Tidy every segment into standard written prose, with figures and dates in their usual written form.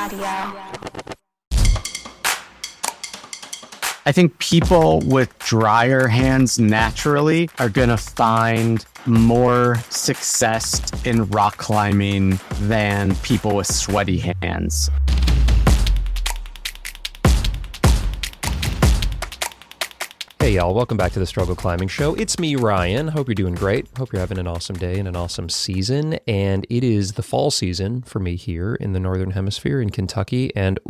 audio. I think people with drier hands naturally are going to find more success in rock climbing than people with sweaty hands. Hey y'all, welcome back to the Struggle Climbing Show. It's me, Ryan. Hope you're doing great. Hope you're having an awesome day and an awesome season. And it is the fall season for me here in the Northern Hemisphere in Kentucky. And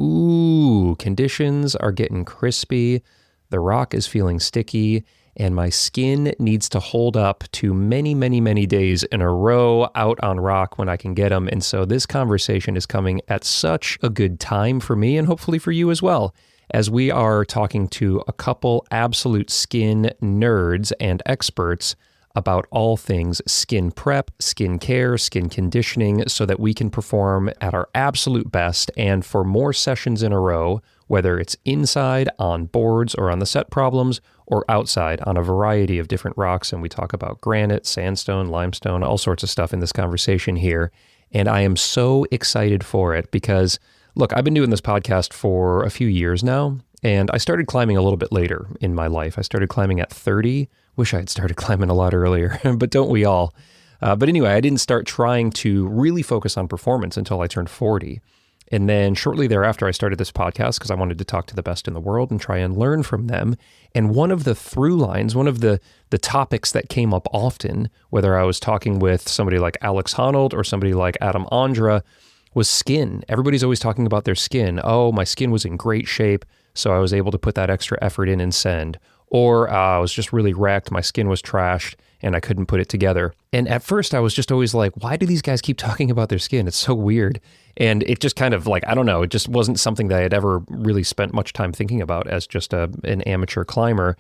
conditions are getting crispy. The rock is feeling sticky. And my skin needs to hold up to many, many, many days in a row out on rock when I can get them. And so this conversation is coming at such a good time for me and hopefully for you as well, as we are talking to a couple absolute skin nerds and experts about all things skin prep, skin care, skin conditioning, so that we can perform at our absolute best and for more sessions in a row, whether it's inside on boards or on the set problems, or outside on a variety of different rocks. And we talk about granite, sandstone, limestone, all sorts of stuff in this conversation here. And I am so excited for it because, look, I've been doing this podcast for a few years now, and I started climbing a little bit later in my life. I started climbing at 30. Wish I had started climbing a lot earlier, but don't we all? But anyway, I didn't start trying to really focus on performance until I turned 40. And then shortly thereafter, I started this podcast because I wanted to talk to the best in the world and try and learn from them. And one of the through lines, one of the topics that came up often, whether I was talking with somebody like Alex Honnold or somebody like Adam Ondra, was skin. Everybody's always talking about their skin. Oh, my skin was in great shape, so I was able to put that extra effort in and send. Or I was just really wrecked, my skin was trashed, and I couldn't put it together. And at first, I was just always like, why do these guys keep talking about their skin? It's so weird. And it just kind of like, I don't know, it just wasn't something that I had ever really spent much time thinking about as just an amateur climber.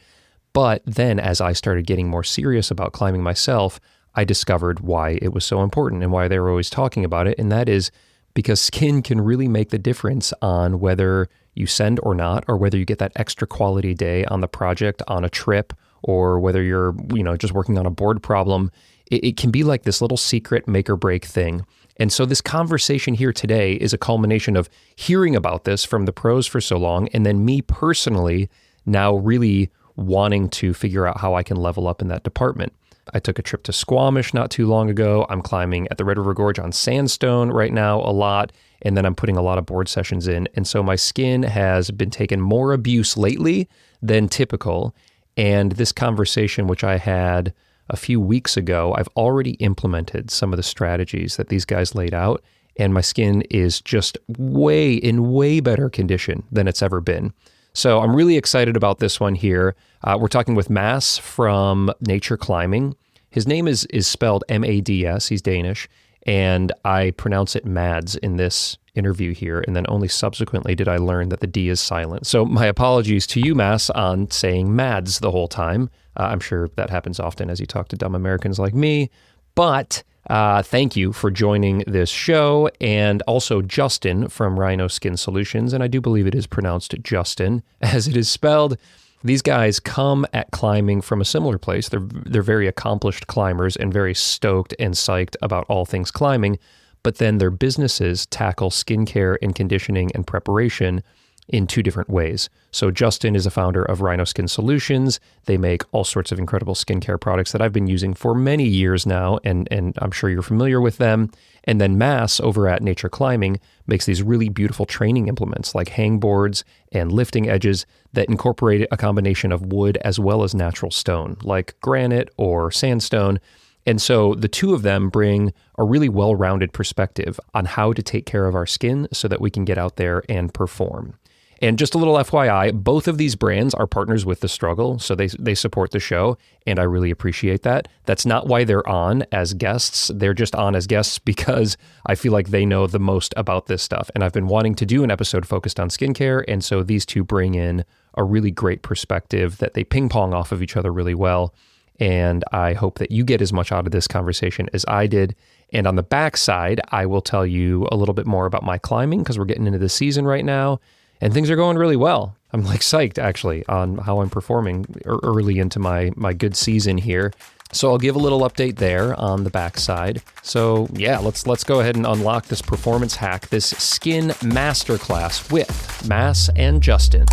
But then as I started getting more serious about climbing myself, I discovered why it was so important and why they were always talking about it. And that is because skin can really make the difference on whether you send or not, or whether you get that extra quality day on the project, on a trip, or whether you're, just working on a board problem. It can be like this little secret make or break thing. And so this conversation here today is a culmination of hearing about this from the pros for so long, and then me personally now really wanting to figure out how I can level up in that department. I took a trip to Squamish not too long ago. I'm climbing at the Red River Gorge on sandstone right now a lot, and then I'm putting a lot of board sessions in. And so my skin has been taking more abuse lately than typical. And this conversation, which I had a few weeks ago, I've already implemented some of the strategies that these guys laid out, and my skin is just in way better condition than it's ever been. So I'm really excited about this one here. We're talking with Mads from Nature Climbing. His name is spelled M-A-D-S. He's Danish, and I pronounce it Mads in this interview here, and then only subsequently did I learn that the D is silent. So my apologies to you, Mads, on saying Mads the whole time. I'm sure that happens often as you talk to dumb Americans like me, but thank you for joining this show, and also Justin from Rhino Skin Solutions, and I do believe it is pronounced Justin, as it is spelled. These guys come at climbing from a similar place. They're very accomplished climbers and very stoked and psyched about all things climbing, but then their businesses tackle skincare and conditioning and preparation in two different ways. So Justin is a founder of Rhino Skin Solutions. They make all sorts of incredible skincare products that I've been using for many years now, and I'm sure you're familiar with them. And then Mads over at Nature Climbing makes these really beautiful training implements like hangboards and lifting edges that incorporate a combination of wood as well as natural stone, like granite or sandstone. And so the two of them bring a really well-rounded perspective on how to take care of our skin so that we can get out there and perform. And just a little FYI, both of these brands are partners with The Struggle, so they support the show, and I really appreciate that. That's not why they're on as guests. They're just on as guests because I feel like they know the most about this stuff. And I've been wanting to do an episode focused on skincare, and so these two bring in a really great perspective that they ping pong off of each other really well. And I hope that you get as much out of this conversation as I did. And on the backside, I will tell you a little bit more about my climbing because we're getting into the season right now. And things are going really well. I'm psyched actually on how I'm performing early into my good season here. So I'll give a little update there on the backside. So yeah, let's go ahead and unlock this performance hack, this skin masterclass with Mass and Justin.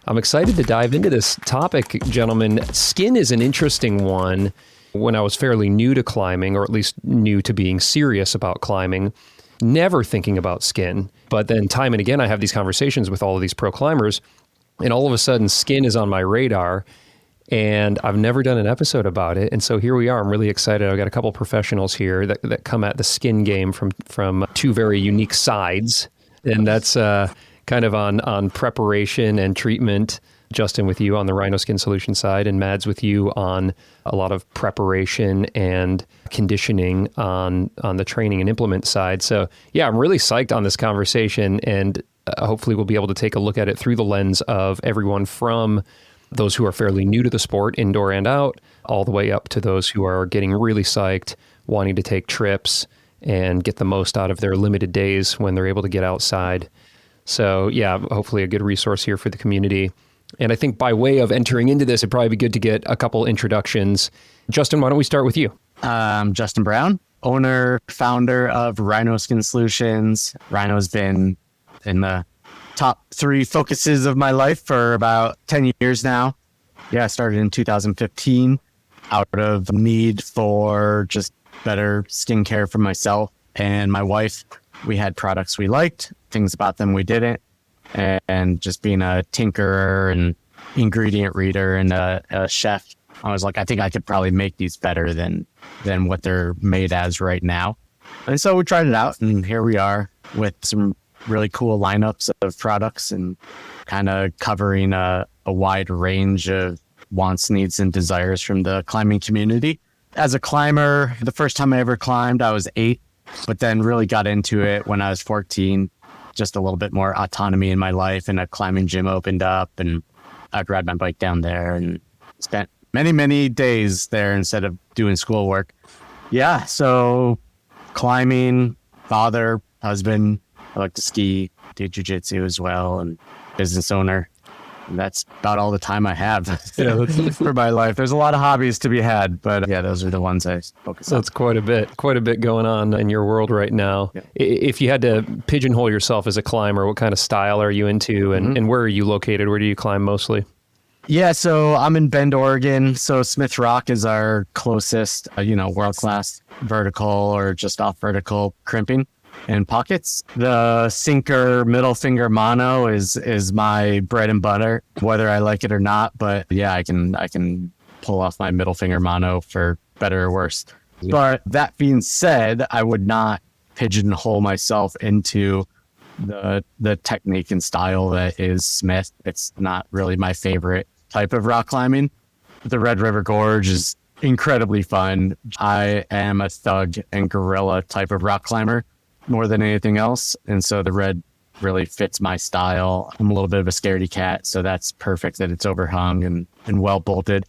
I'm excited to dive into this topic, gentlemen. Skin is an interesting one. When I was fairly new to climbing, or at least new to being serious about climbing, never thinking about skin. But then time and again, I have these conversations with all of these pro climbers, and all of a sudden skin is on my radar, and I've never done an episode about it. And so here we are. I'm really excited. I've got a couple professionals here that come at the skin game from two very unique sides. And that's kind of on preparation and treatment. Justin with you on the Rhino Skin Solutions side, and Mads with you on a lot of preparation and conditioning on the training and implement side. So yeah, I'm really psyched on this conversation, and hopefully we'll be able to take a look at it through the lens of everyone from those who are fairly new to the sport, indoor and out, all the way up to those who are getting really psyched, wanting to take trips and get the most out of their limited days when they're able to get outside. So yeah, hopefully a good resource here for the community. And I think by way of entering into this, it'd probably be good to get a couple introductions. Justin, why don't we start with you? Justin Brown, owner, founder of Rhino Skin Solutions. Rhino's been in the top 3 focuses of my life for about 10 years now. Yeah, I started in 2015 out of need for just better skincare for myself and my wife. We had products we liked, things about them we didn't. And just being a tinkerer and ingredient reader and a chef, I was like, I think I could probably make these better than what they're made as right now. And so we tried it out, and here we are with some really cool lineups of products and kind of covering a wide range of wants, needs, and desires from the climbing community. As a climber, the first time I ever climbed, I was 8, but then really got into it when I was 14. Just a little bit more autonomy in my life, and a climbing gym opened up, and I'd ride my bike down there and spent many, many days there instead of doing schoolwork. Yeah, so climbing, father, husband, I like to ski, do jiu-jitsu as well, and business owner. And that's about all the time I have for my life. There's a lot of hobbies to be had, but yeah, those are the ones I focus on. That's quite a bit going on in your world right now. Yeah. If you had to pigeonhole yourself as a climber, what kind of style are you into, and where are you located? Where do you climb mostly? Yeah, so I'm in Bend, Oregon. So Smith Rock is our closest, world-class vertical or just off vertical crimping and pockets. The sinker middle finger mono is my bread and butter, whether I like it or not. But yeah, I can pull off my middle finger mono for better or worse. Yeah. But that being said, I would not pigeonhole myself into the technique and style that is Smith. It's not really my favorite type of rock climbing. The Red River Gorge is incredibly fun. I am a thug and guerrilla type of rock climber more than anything else. And so the red really fits my style. I'm a little bit of a scaredy cat, so that's perfect that it's overhung and well bolted.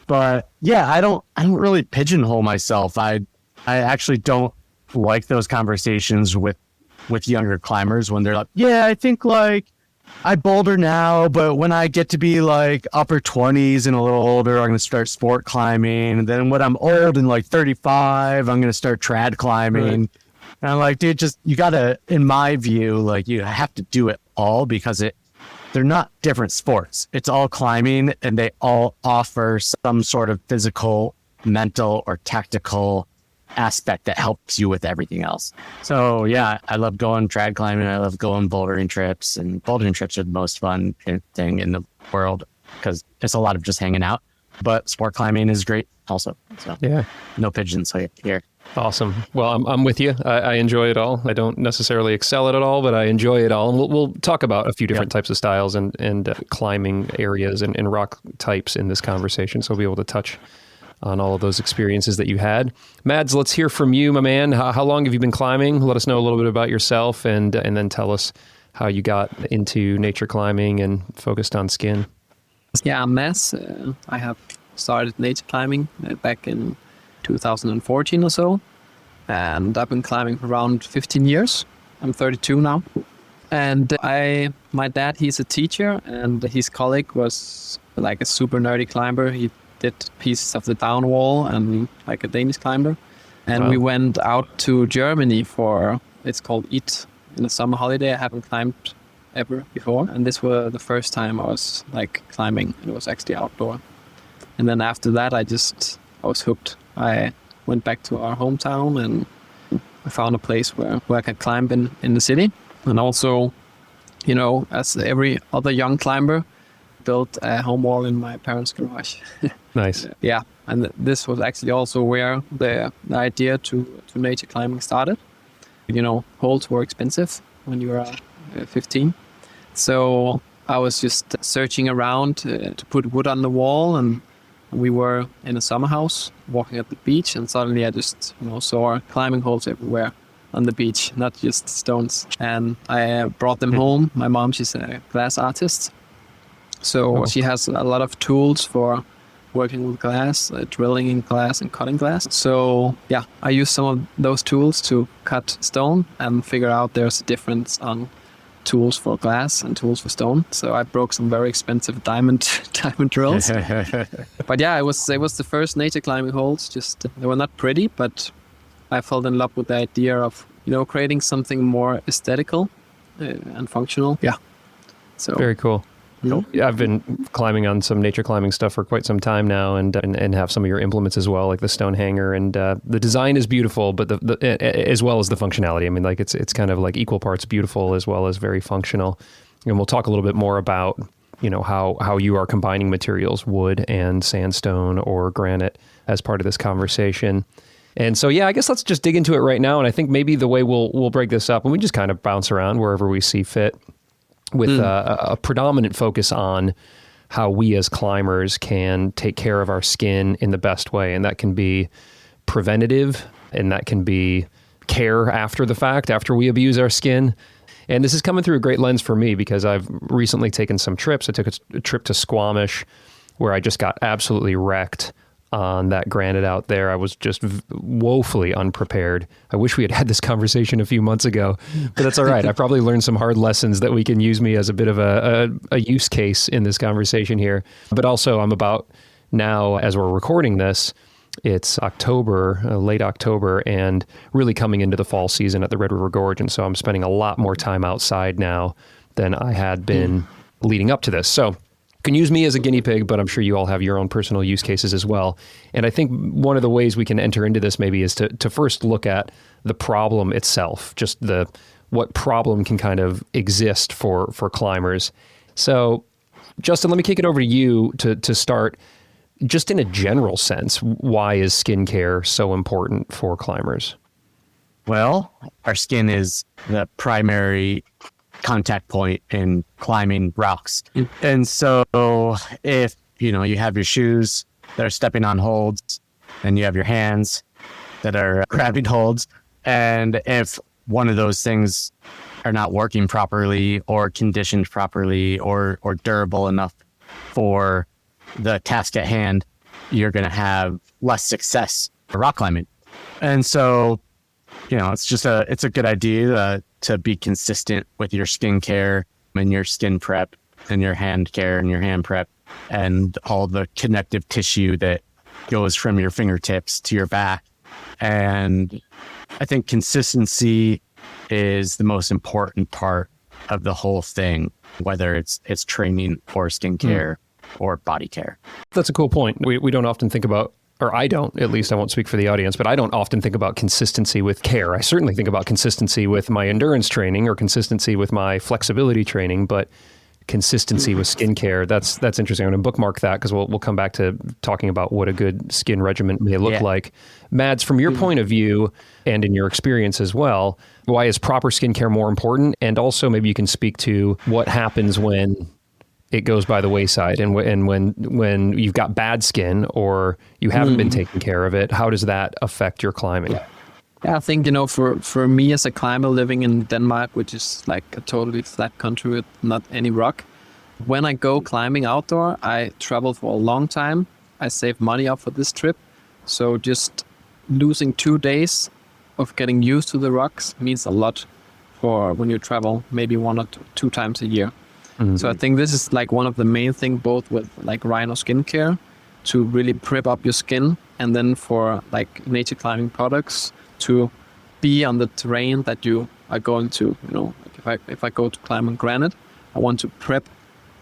But yeah, I don't really pigeonhole myself. I actually don't like those conversations with younger climbers when they're like, yeah, I think like I boulder now, but when I get to be like upper 20s and a little older, I'm going to start sport climbing. And then when I'm old and like 35, I'm going to start trad climbing. Right. And I'm like, dude, you got to, in my view, like you have to do it all because they're not different sports. It's all climbing, and they all offer some sort of physical, mental, or tactical aspect that helps you with everything else. So yeah, I love going trad climbing. I love going bouldering trips, and bouldering trips are the most fun thing in the world because it's a lot of just hanging out. But sport climbing is great also. So yeah, no pigeons here. Awesome. Well, I'm with you. I enjoy it all. I don't necessarily excel at it all, but I enjoy it all. And we'll talk about a few different types of styles and climbing areas and rock types in this conversation. So we'll be able to touch on all of those experiences that you had. Mads, let's hear from you, my man. How long have you been climbing? Let us know a little bit about yourself, and then tell us how you got into nature climbing and focused on skin. Yeah, I'm Mads. I have started nature climbing back in 2014 or so. And I've been climbing for around 15 years. I'm 32 now. And my dad, he's a teacher, and his colleague was like a super nerdy climber. He did pieces of the down wall and like a Danish climber. And we went out to Germany it's called IT, in a summer holiday. I haven't climbed ever before. And this was the first time I was like climbing. It was actually outdoor. And then after that, I was hooked. I went back to our hometown and I found a place where I could climb in the city. And also, as every other young climber, built a home wall in my parents' garage. Nice. Yeah. And this was actually also where the idea to nature climbing started. Holds were expensive when you were 15. So I was just searching around to put wood on the wall, and we were in a summer house walking at the beach, and suddenly I just saw climbing holes everywhere on the beach, not just stones. And I brought them home. My mom, she's a glass artist. So she has a lot of tools for working with glass, drilling in glass and cutting glass. So yeah, I use some of those tools to cut stone and figure out there's a difference on tools for glass and tools for stone. So I broke some very expensive diamond drills. But yeah, it was the first nature climbing holes. Just they were not pretty, but I fell in love with the idea of creating something more aesthetical and functional. Yeah. So very cool. Yeah, I've been climbing on some nature climbing stuff for quite some time now, and have some of your implements as well, like the stone hanger. And the design is beautiful, but the as well as the functionality. I mean, like it's kind of like equal parts beautiful as well as very functional. And we'll talk a little bit more about how you are combining materials, wood and sandstone or granite, as part of this conversation. And so, yeah, I guess let's just dig into it right now. And I think maybe the way we'll break this up, and we just kind of bounce around wherever we see fit, with a predominant focus on how we as climbers can take care of our skin in the best way. And that can be preventative, and that can be care after the fact, after we abuse our skin. And this is coming through a great lens for me because I've recently taken some trips. I took a trip to Squamish where I just got absolutely wrecked on that granite out there. I was just woefully unprepared. I wish we had had this conversation a few months ago, but that's all right. I probably learned some hard lessons that we can use me as a bit of a use case in this conversation here. But also I'm about now, as we're recording this, it's October, late October, and really coming into the fall season at the Red River Gorge. And so I'm spending a lot more time outside now than I had been leading up to this. So can use me as a guinea pig, but I'm sure you all have your own personal use cases as well. And I think one of the ways we can enter into this maybe is to first look at the problem itself, just what problem can kind of exist for climbers. So Justin, let me kick it over to you to start. Just in a general sense, why is skincare so important for climbers? Well, our skin is the primary contact point in climbing rocks. And so if, you have your shoes that are stepping on holds, and you have your hands that are grabbing holds, and if one of those things are not working properly or conditioned properly or durable enough for the task at hand, you're going to have less success for rock climbing. And so, it's a good idea to be consistent with your skincare and your skin prep and your hand care and your hand prep and all the connective tissue that goes from your fingertips to your back. And I think consistency is the most important part of the whole thing, whether it's training or skincare or body care. That's a cool point. We don't often think about, or I don't, at least I won't speak for the audience, but I don't often think about consistency with care. I certainly think about consistency with my endurance training or consistency with my flexibility training, but consistency with skincare, that's interesting. I'm going to bookmark that because we'll come back to talking about what a good skin regimen may look like. Mads, from your point of view and in your experience as well, why is proper skincare more important? And also maybe you can speak to what happens when it goes by the wayside and when you've got bad skin or you haven't been taking care of it. How does that affect your climbing? Yeah, I think, for me as a climber living in Denmark, which is like a totally flat country with not any rock, when I go climbing outdoor, I travel for a long time. I saved money up for this trip. So just losing 2 days of getting used to the rocks means a lot for when you travel maybe 1 or 2 times a year. So I think this is like one of the main things, both with like Rhino skincare, to really prep up your skin, and then for like nature climbing products to be on the terrain that you are going to. Like if I go to climb on granite, I want to prep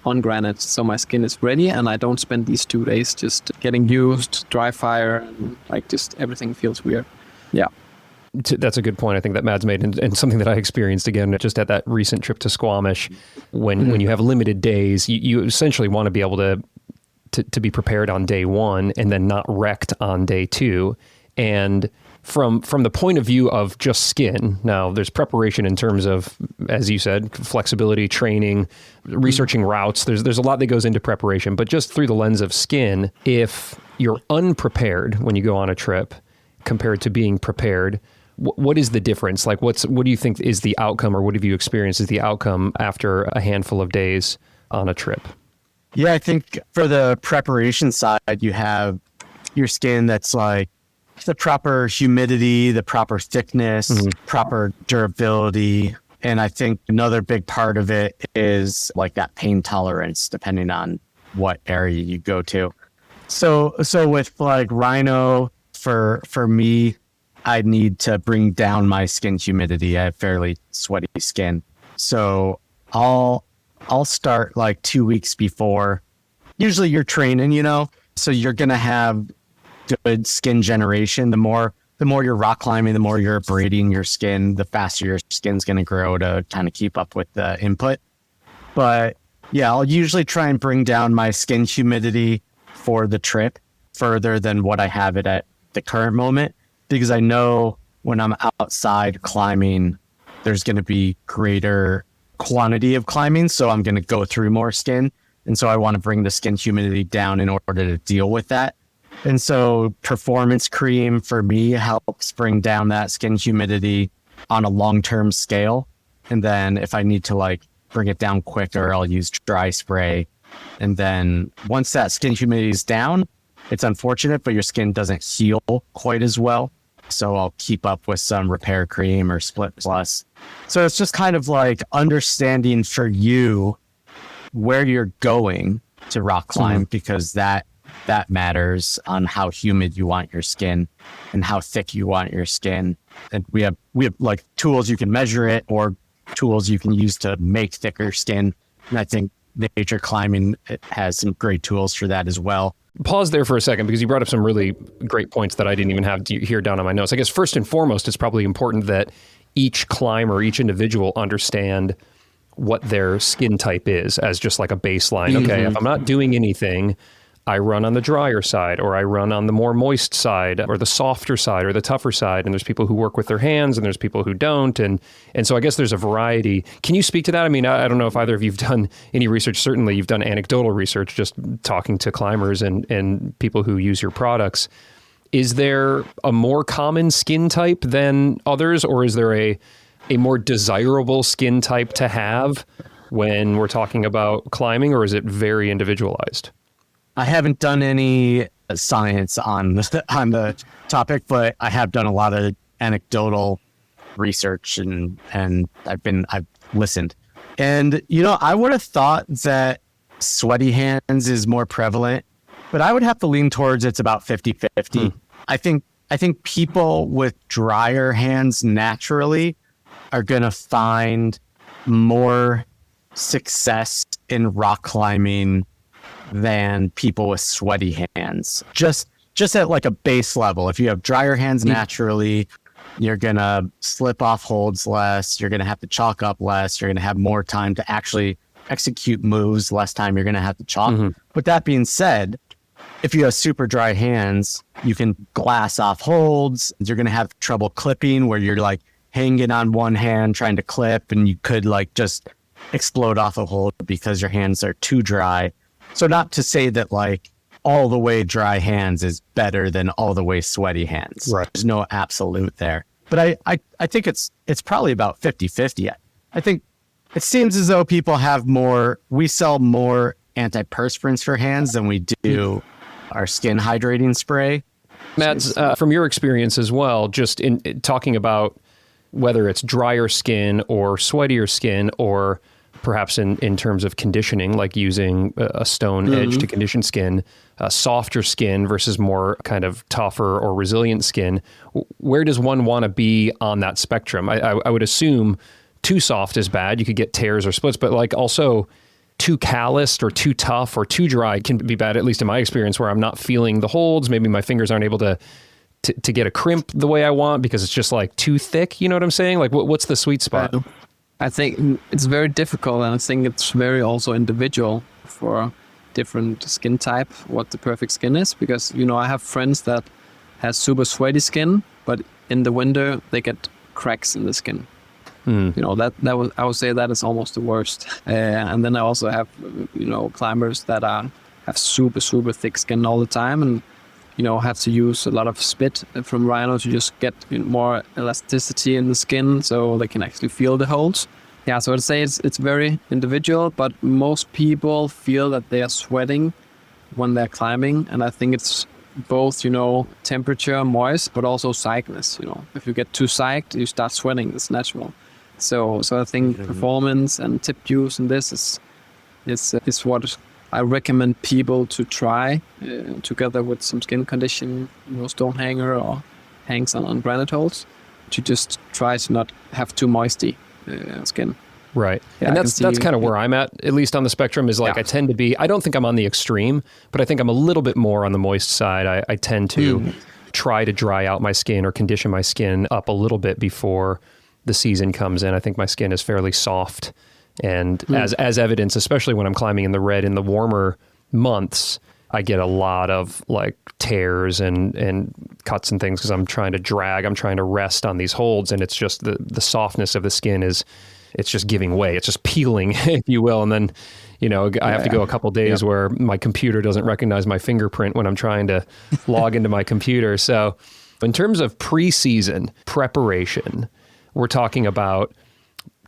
on granite so my skin is ready and I don't spend these 2 days just getting used, dry fire, and like just everything feels weird. Yeah. That's a good point, I think, that Mads made, and something that I experienced again just at that recent trip to Squamish. When you have limited days, you essentially want to be able to be prepared on day 1 and then not wrecked on day 2. And from the point of view of just skin, now there's preparation in terms of, as you said, flexibility, training, researching routes. There's a lot that goes into preparation, but just through the lens of skin, if you're unprepared when you go on a trip compared to being prepared, what is the difference? Like, what do you think is the outcome, or what have you experienced as the outcome after a handful of days on a trip? Yeah, I think for the preparation side, you have your skin that's like the proper humidity, the proper thickness, proper durability. And I think another big part of it is like that pain tolerance, depending on what area you go to. So with like Rhino, for me, I need to bring down my skin humidity. I have fairly sweaty skin. So I'll start like 2 weeks before. Usually you're training, so you're going to have good skin generation. The more you're rock climbing, the more you're abrading your skin, the faster your skin's going to grow to kind of keep up with the input. But yeah, I'll usually try and bring down my skin humidity for the trip further than what I have it at the current moment, because I know when I'm outside climbing, there's going to be greater quantity of climbing. So I'm going to go through more skin. And so I want to bring the skin humidity down in order to deal with that. And so performance cream for me helps bring down that skin humidity on a long-term scale. And then if I need to like bring it down quicker, I'll use dry spray. And then once that skin humidity is down, it's unfortunate, but your skin doesn't heal quite as well. So I'll keep up with some repair cream or Split Plus. So it's just kind of like understanding for you where you're going to rock climb, because that matters on how humid you want your skin and how thick you want your skin. And we have like tools you can measure it, or tools you can use to make thicker skin. And I think nature climbing has some great tools for that as well. Pause there for a second, because you brought up some really great points that I didn't even have here down on my notes. I guess first and foremost, it's probably important that each climber, each individual understand what their skin type is as just like a baseline. Okay, if I'm not doing anything, I run on the drier side, or I run on the more moist side, or the softer side, or the tougher side. And there's people who work with their hands, and there's people who don't. And so I guess there's a variety. Can you speak to that? I mean, I don't know if either of you've done any research. Certainly you've done anecdotal research, just talking to climbers and people who use your products. Is there a more common skin type than others, or is there a more desirable skin type to have when we're talking about climbing, or is it very individualized? I haven't done any science on the topic, but I have done a lot of anecdotal research and I've listened. And, I would have thought that sweaty hands is more prevalent, but I would have to lean towards it's about 50-50. I think people with drier hands naturally are going to find more success in rock climbing than people with sweaty hands. Just at like a base level. If you have drier hands naturally, you're going to slip off holds less. You're going to have to chalk up less. You're going to have more time to actually execute moves, less time you're going to have to chalk. With that being said, if you have super dry hands, you can glass off holds. You're going to have trouble clipping, where you're like hanging on one hand trying to clip, and you could like just explode off a hold because your hands are too dry. So not to say that like all the way dry hands is better than all the way sweaty hands. Right. There's no absolute there. But I think it's probably about 50-50. I think it seems as though we sell more antiperspirants for hands than we do our skin hydrating spray. Mads, from your experience as well, just in talking about whether it's drier skin or sweatier skin, or perhaps in terms of conditioning, like using a stone edge to condition skin, softer skin versus more kind of tougher or resilient skin, where does one want to be on that spectrum? I would assume too soft is bad. You could get tears or splits, but like also too calloused or too tough or too dry can be bad, at least in my experience, where I'm not feeling the holds. Maybe my fingers aren't able to get a crimp the way I want because it's just like too thick. You know what I'm saying? Like what's the sweet spot? I think it's very difficult, and I think it's very also individual for different skin type, what the perfect skin is, because, you know, I have friends that has super sweaty skin, but in the winter they get cracks in the skin. You know, I would say that is almost the worst. And then I also have, you know, climbers that have super thick skin all the time, and, you know, have to use a lot of spit from Rhino to just get more elasticity in the skin so they can actually feel the holds. Yeah, so I'd say it's very individual, but most people feel that they are sweating when they're climbing, and I think it's both, you know, temperature, moist, but also psychness. You know, if you get too psyched, you start sweating. It's natural. So I think performance and tip use and this is what I recommend people to try together with some skin condition, you know, stone hanger or hangs on granite holes, to just try to not have too moisty skin. Right. Yeah, and that's kind of where I'm at least on the spectrum, is like I tend to be, I don't think I'm on the extreme, but I think I'm a little bit more on the moist side. I tend to try to dry out my skin or condition my skin up a little bit before the season comes in. I think my skin is fairly soft, and as evidence, especially when I'm climbing in the red in the warmer months, I get a lot of like tears and cuts and things because I'm trying to rest on these holds, and it's just the softness of the skin it's just giving way. It's just peeling, if you will. And then, you know, I have to go a couple days where my computer doesn't recognize my fingerprint when I'm trying to log into my computer. So in terms of pre-season preparation, we're talking about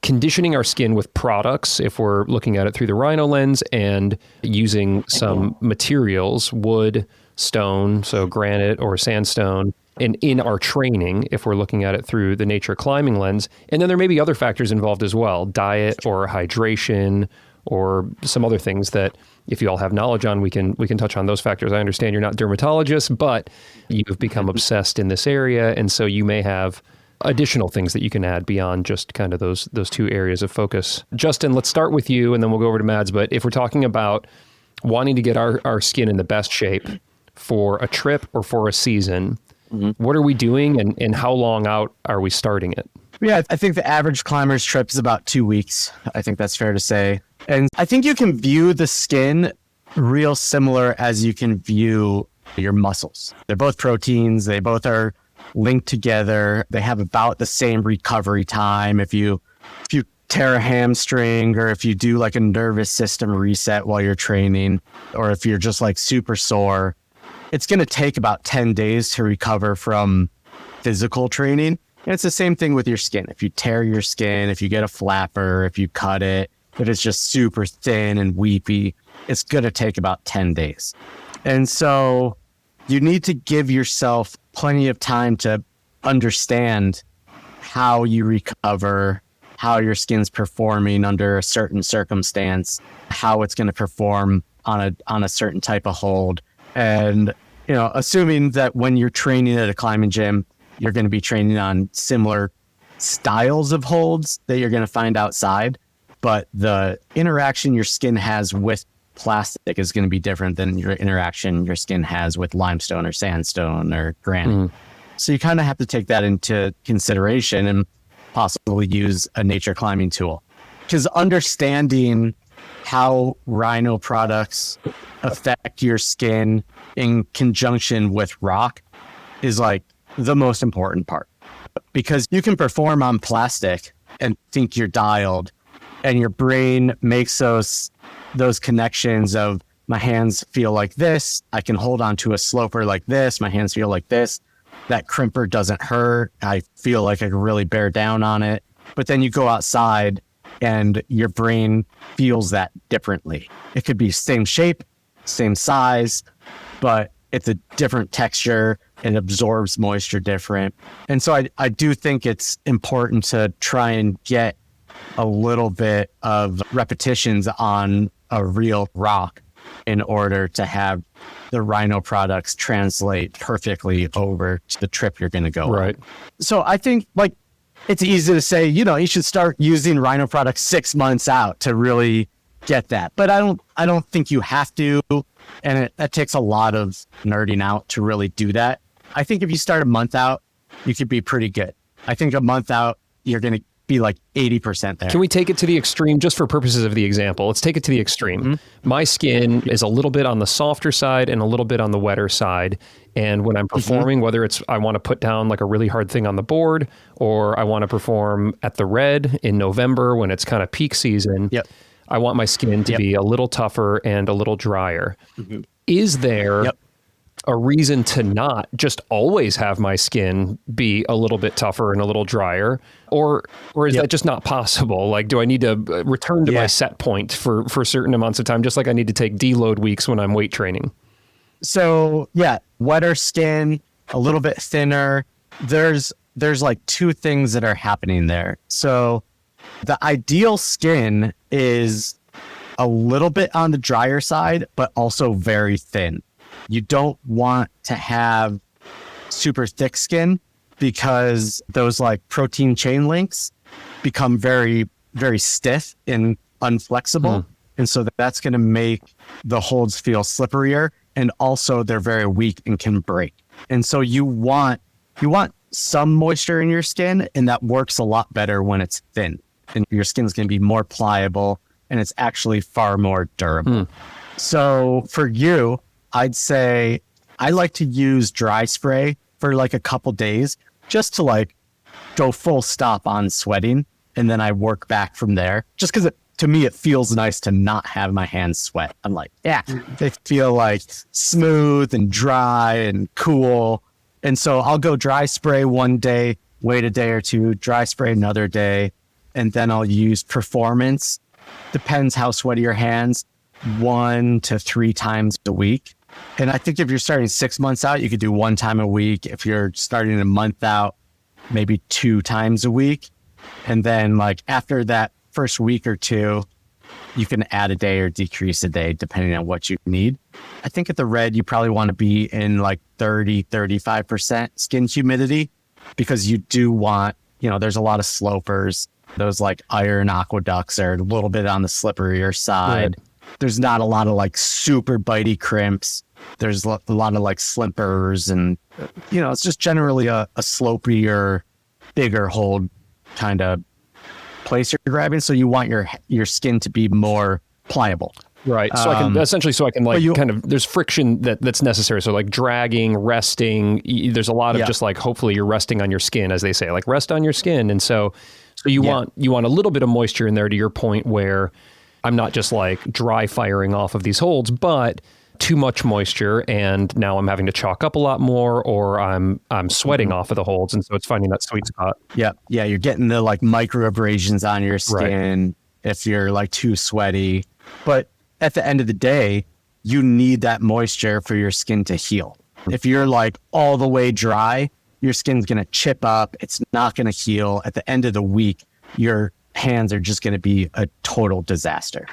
conditioning our skin with products, if we're looking at it through the Rhino lens, and using some materials, wood, stone, so granite or sandstone, and in our training, if we're looking at it through the nature climbing lens. And then there may be other factors involved as well, diet or hydration or some other things that, if you all have knowledge on, we can touch on those factors. I understand you're not dermatologists, but you've become obsessed in this area, and so you may have additional things that you can add beyond just kind of those two areas of focus. Justin, let's start with you, and then we'll go over to Mads. But if we're talking about wanting to get our skin in the best shape for a trip or for a season, what are we doing, and how long out are we starting it? Yeah, I think the average climber's trip is about 2 weeks. I think that's fair to say. And I think you can view the skin real similar as you can view your muscles. They're both proteins. They both are linked together. They have about the same recovery time. If you tear a hamstring, or if you do like a nervous system reset while you're training, or if you're just like super sore, it's going to take about 10 days to recover from physical training. And it's the same thing with your skin. If you tear your skin, if you get a flapper, if you cut it, if it's just super thin and weepy, it's going to take about 10 days. And so you need to give yourself plenty of time to understand how you recover, how your skin's performing under a certain circumstance, how it's going to perform on a certain type of hold. And, you know, assuming that when you're training at a climbing gym, you're going to be training on similar styles of holds that you're going to find outside, but the interaction your skin has with plastic is going to be different than your interaction your skin has with limestone or sandstone or granite. So you kind of have to take that into consideration and possibly use a nature climbing tool, because understanding how Rhino products affect your skin in conjunction with rock is like the most important part, because you can perform on plastic and think you're dialed, and your brain makes those connections of, my hands feel like this, I can hold on to a sloper like this, my hands feel like this, that crimper doesn't hurt, I feel like I can really bear down on it. But then you go outside and your brain feels that differently. It could be same shape, same size, but it's a different texture and absorbs moisture different. And so I do think it's important to try and get a little bit of repetitions on a real rock in order to have the Rhino products translate perfectly over to the trip you're going to go Right. on. So I think like it's easy to say, you should start using Rhino products 6 months out to really get that. But I don't think you have to. And that takes a lot of nerding out to really do that. I think if you start a month out, you could be pretty good. I think a month out, you're going to be like 80% there. Can we take it to the extreme just for purposes of the example? Let's take it to the extreme. Mm-hmm. My skin is a little bit on the softer side and a little bit on the wetter side. And when I'm performing, whether it's I want to put down like a really hard thing on the board, or I want to perform at the Red in November when it's kind of peak season, I want my skin to be a little tougher and a little drier. Mm-hmm. Is there a reason to not just always have my skin be a little bit tougher and a little drier? Or is that just not possible? Like, do I need to return to my set point for certain amounts of time, just like I need to take deload weeks when I'm weight training? So wetter skin, a little bit thinner. There's like two things that are happening there. So the ideal skin is a little bit on the drier side, but also very thin. You don't want to have super thick skin because those like protein chain links become very, very stiff and unflexible. And so that's going to make the holds feel slipperier. And also they're very weak and can break. And so you want some moisture in your skin, and that works a lot better when it's thin. And your skin's going to be more pliable, and it's actually far more durable. So for you, I'd say I like to use dry spray for like a couple days just to like go full stop on sweating. And then I work back from there just because to me, it feels nice to not have my hands sweat. I'm like, they feel like smooth and dry and cool. And so I'll go dry spray one day, wait a day or two, dry spray another day. And then I'll use performance. Depends how sweaty your hands, 1 to 3 times a week. And I think if you're starting 6 months out, you could do 1 time a week. If you're starting a month out, maybe 2 times a week. And then like after that first week or two, you can add a day or decrease a day depending on what you need. I think at the Red, you probably want to be in like 30-35% skin humidity because you do want, there's a lot of slopers. Those like iron aqueducts are a little bit on the slipperier side. Right. There's not a lot of like super bitey crimps. There's a lot of like slippers and, it's just generally a slopier, bigger hold kind of place you're grabbing. So you want your skin to be more pliable. Right. So I can there's friction that's necessary. So like dragging, resting, there's a lot of just like, hopefully you're resting on your skin, as they say, like rest on your skin. And so you want a little bit of moisture in there to your point where I'm not just like dry firing off of these holds, but too much moisture. And now I'm having to chalk up a lot more, or I'm sweating off of the holds. And so it's finding that sweet spot. Yeah. Yeah. You're getting the like micro abrasions on your skin if you're like too sweaty. But at the end of the day, you need that moisture for your skin to heal. If you're like all the way dry, your skin's going to chip up. It's not going to heal. At the end of the week, your hands are just going to be a total disaster.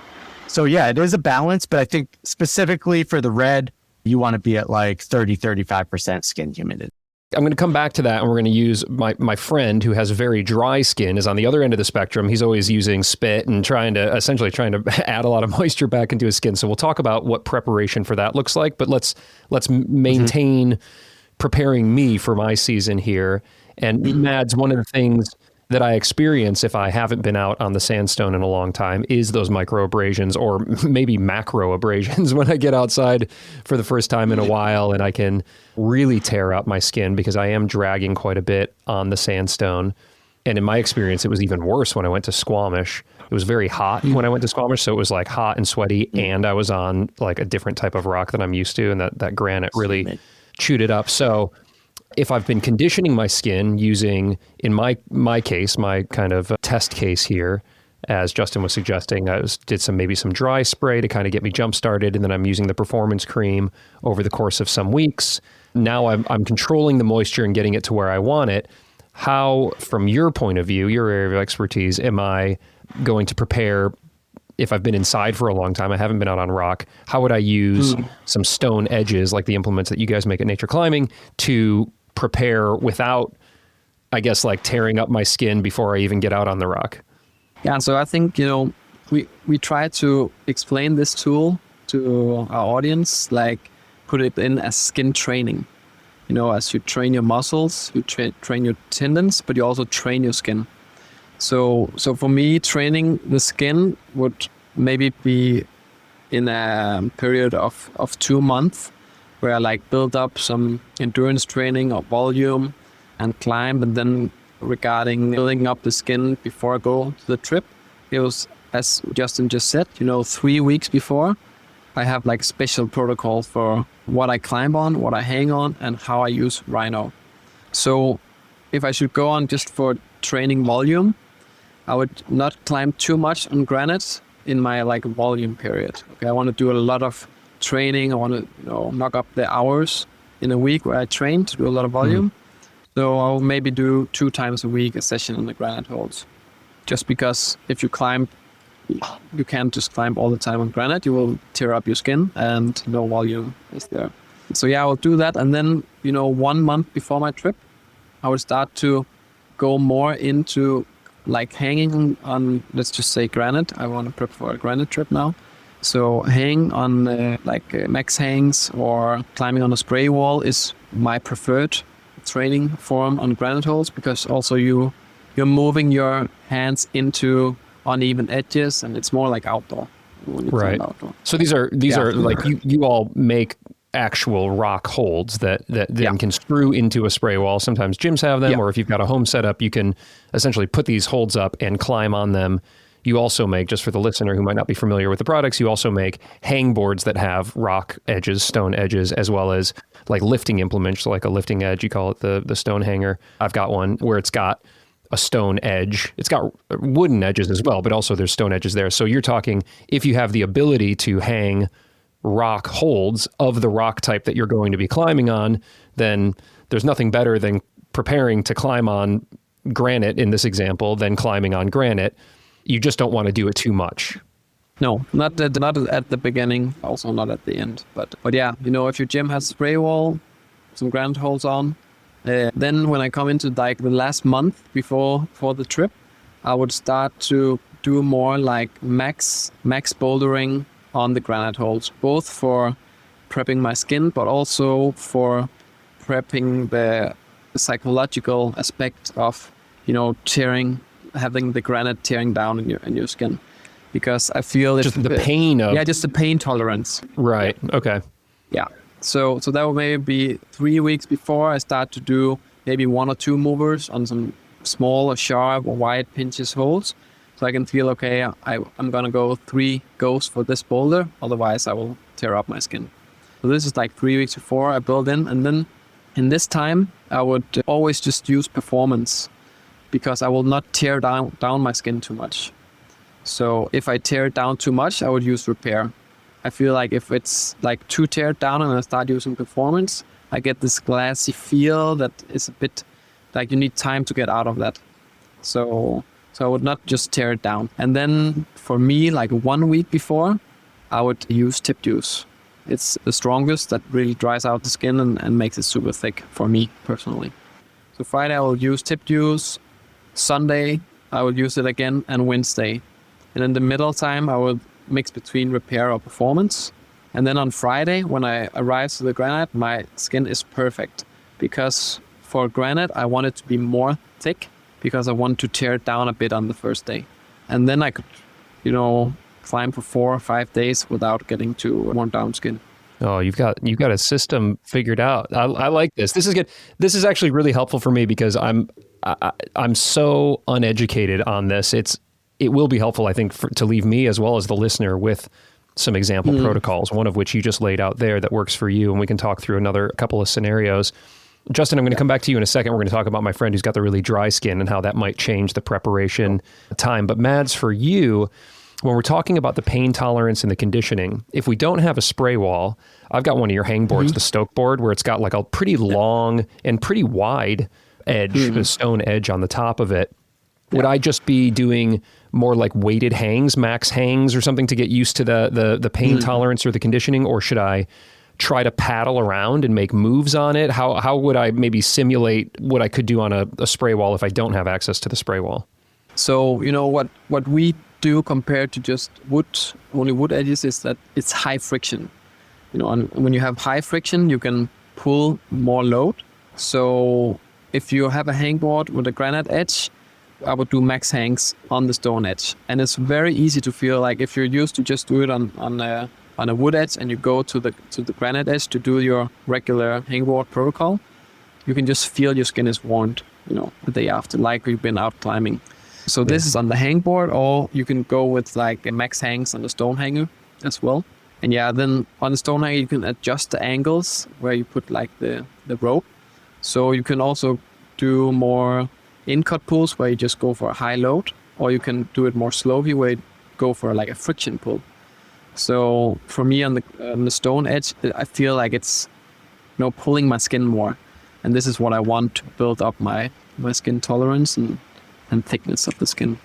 So yeah, it is a balance, but I think specifically for the Red, you want to be at like 30-35% skin humidity. I'm going to come back to that, and we're going to use my friend who has very dry skin is on the other end of the spectrum. He's always using spit and trying to add a lot of moisture back into his skin. So we'll talk about what preparation for that looks like, but let's maintain preparing me for my season here. And Mads, one of the things that I experience if I haven't been out on the sandstone in a long time is those micro abrasions, or maybe macro abrasions, when I get outside for the first time in a while and I can really tear up my skin because I am dragging quite a bit on the sandstone. And in my experience, it was even worse when I went to Squamish. It was very hot when I went to Squamish. So it was like hot and sweaty, and I was on like a different type of rock than I'm used to. And that granite really chewed it up. So if I've been conditioning my skin using, in my case, my kind of test case here, as Justin was suggesting. Did maybe some dry spray to kind of get me jump started, and then I'm using the performance cream over the course of some weeks. Now I'm controlling the moisture and getting it to where I want it. How, from your point of view, your area of expertise, am I going to prepare if I've been inside for a long time? I haven't been out on rock. How would I use some stone edges, like the implements that you guys make at Nature Climbing, to prepare without, I guess, like tearing up my skin before I even get out on the rock? Yeah, so I think, we try to explain this tool to our audience, like put it in as skin training. As you train your muscles, you train your tendons, but you also train your skin. So for me, training the skin would maybe be in a period of 2 months where I like build up some endurance training or volume and climb. And then regarding building up the skin before I go to the trip, it was, as Justin just said, 3 weeks before, I have like special protocol for what I climb on, what I hang on, and how I use Rhino. So if I should go on just for training volume, I would not climb too much on granite in my like volume period. Okay, I want to do a lot of training. I want to knock up the hours in a week where I train to do a lot of volume. So I'll maybe do 2 times a week a session on the granite holds. Just because if you climb, you can't just climb all the time on granite. You will tear up your skin and no volume is there. So yeah, I will do that. And then, 1 month before my trip, I would start to go more into like hanging on, let's just say granite. I want to prep for a granite trip now. So hang on max hangs or climbing on a spray wall is my preferred training form on granite holds, because also you're moving your hands into uneven edges, and it's more like outdoor. Right. Outdoor. So these are like you all make actual rock holds that then can screw into a spray wall. Sometimes gyms have them, or if you've got a home setup, you can essentially put these holds up and climb on them. You also make, just for the listener who might not be familiar with the products, you also make hang boards that have rock edges, stone edges, as well as like lifting implements, like a lifting edge. You call it the stone hanger. I've got one where it's got a stone edge. It's got wooden edges as well, but also there's stone edges there. So you're talking, if you have the ability to hang rock holds of the rock type that you're going to be climbing on, then there's nothing better than preparing to climb on granite in this example than climbing on granite. You just don't want to do it too much. No, not at the beginning, also not at the end. But yeah, if your gym has spray wall, some granite holds on, then when I come into like the last month before the trip, I would start to do more like max bouldering on the granite holds, both for prepping my skin, but also for prepping the psychological aspect of, having the granite tearing down in your skin, because I feel just the pain of just the pain tolerance. Right. Okay. Yeah. So that will maybe be 3 weeks before I start to do maybe 1 or 2 movers on some small or sharp or wide pinches holes. So I can feel, okay, I'm going to go 3 goes for this boulder. Otherwise, I will tear up my skin. So this is like 3 weeks before I build in. And then in this time, I would always just use performance, because I will not tear down my skin too much. So if I tear it down too much, I would use repair. I feel like if it's like too teared down and I start using performance, I get this glassy feel that is a bit like you need time to get out of that. So I would not just tear it down. And then for me, like 1 week before, I would use tip juice. It's the strongest that really dries out the skin and makes it super thick for me personally. So Friday I will use tip juice. Sunday I will use it again, and Wednesday. And in the middle time I will mix between repair or performance. And then on Friday, when I arrive to the granite, my skin is perfect, because for granite, I want it to be more thick, because I want to tear it down a bit on the first day. And then I could, climb for 4 or 5 days without getting too worn down skin. Oh, you've got a system figured out. I like this. This is good. This is actually really helpful for me, because I'm so uneducated on this. It will be helpful, I think, to leave me as well as the listener with some example protocols, one of which you just laid out there that works for you. And we can talk through another couple of scenarios. Justin, I'm going to come back to you in a second. We're going to talk about my friend who's got the really dry skin and how that might change the preparation time. But Mads, for you, when we're talking about the pain tolerance and the conditioning, if we don't have a spray wall, I've got one of your hangboards, the Stoke board, where it's got like a pretty long and pretty wide edge, a stone edge on the top of it. Would I just be doing more like weighted hangs, max hangs or something to get used to the pain tolerance or the conditioning? Or should I try to paddle around and make moves on it? How would I maybe simulate what I could do on a spray wall if I don't have access to the spray wall? So, you know, what we do compared to just only wood edges is that it's high friction. You know, and when you have high friction, you can pull more load. So if you have a hangboard with a granite edge, I would do max hangs on the stone edge. And it's very easy to feel like if you're used to just do it on a wood edge and you go to the granite edge to do your regular hangboard protocol, you can just feel your skin is warmed, you know, the day after, like you've been out climbing. So this is on the hangboard, or you can go with like a max hangs on the stone hanger as well. And yeah, then on the stone hanger, you can adjust the angles where you put like the rope. So you can also do more in-cut pulls where you just go for a high load, or you can do it more slowly where you go for like a friction pull. So for me on the stone edge, I feel like it's, you know, pulling my skin more. And this is what I want to build up my skin tolerance and thickness of the skin.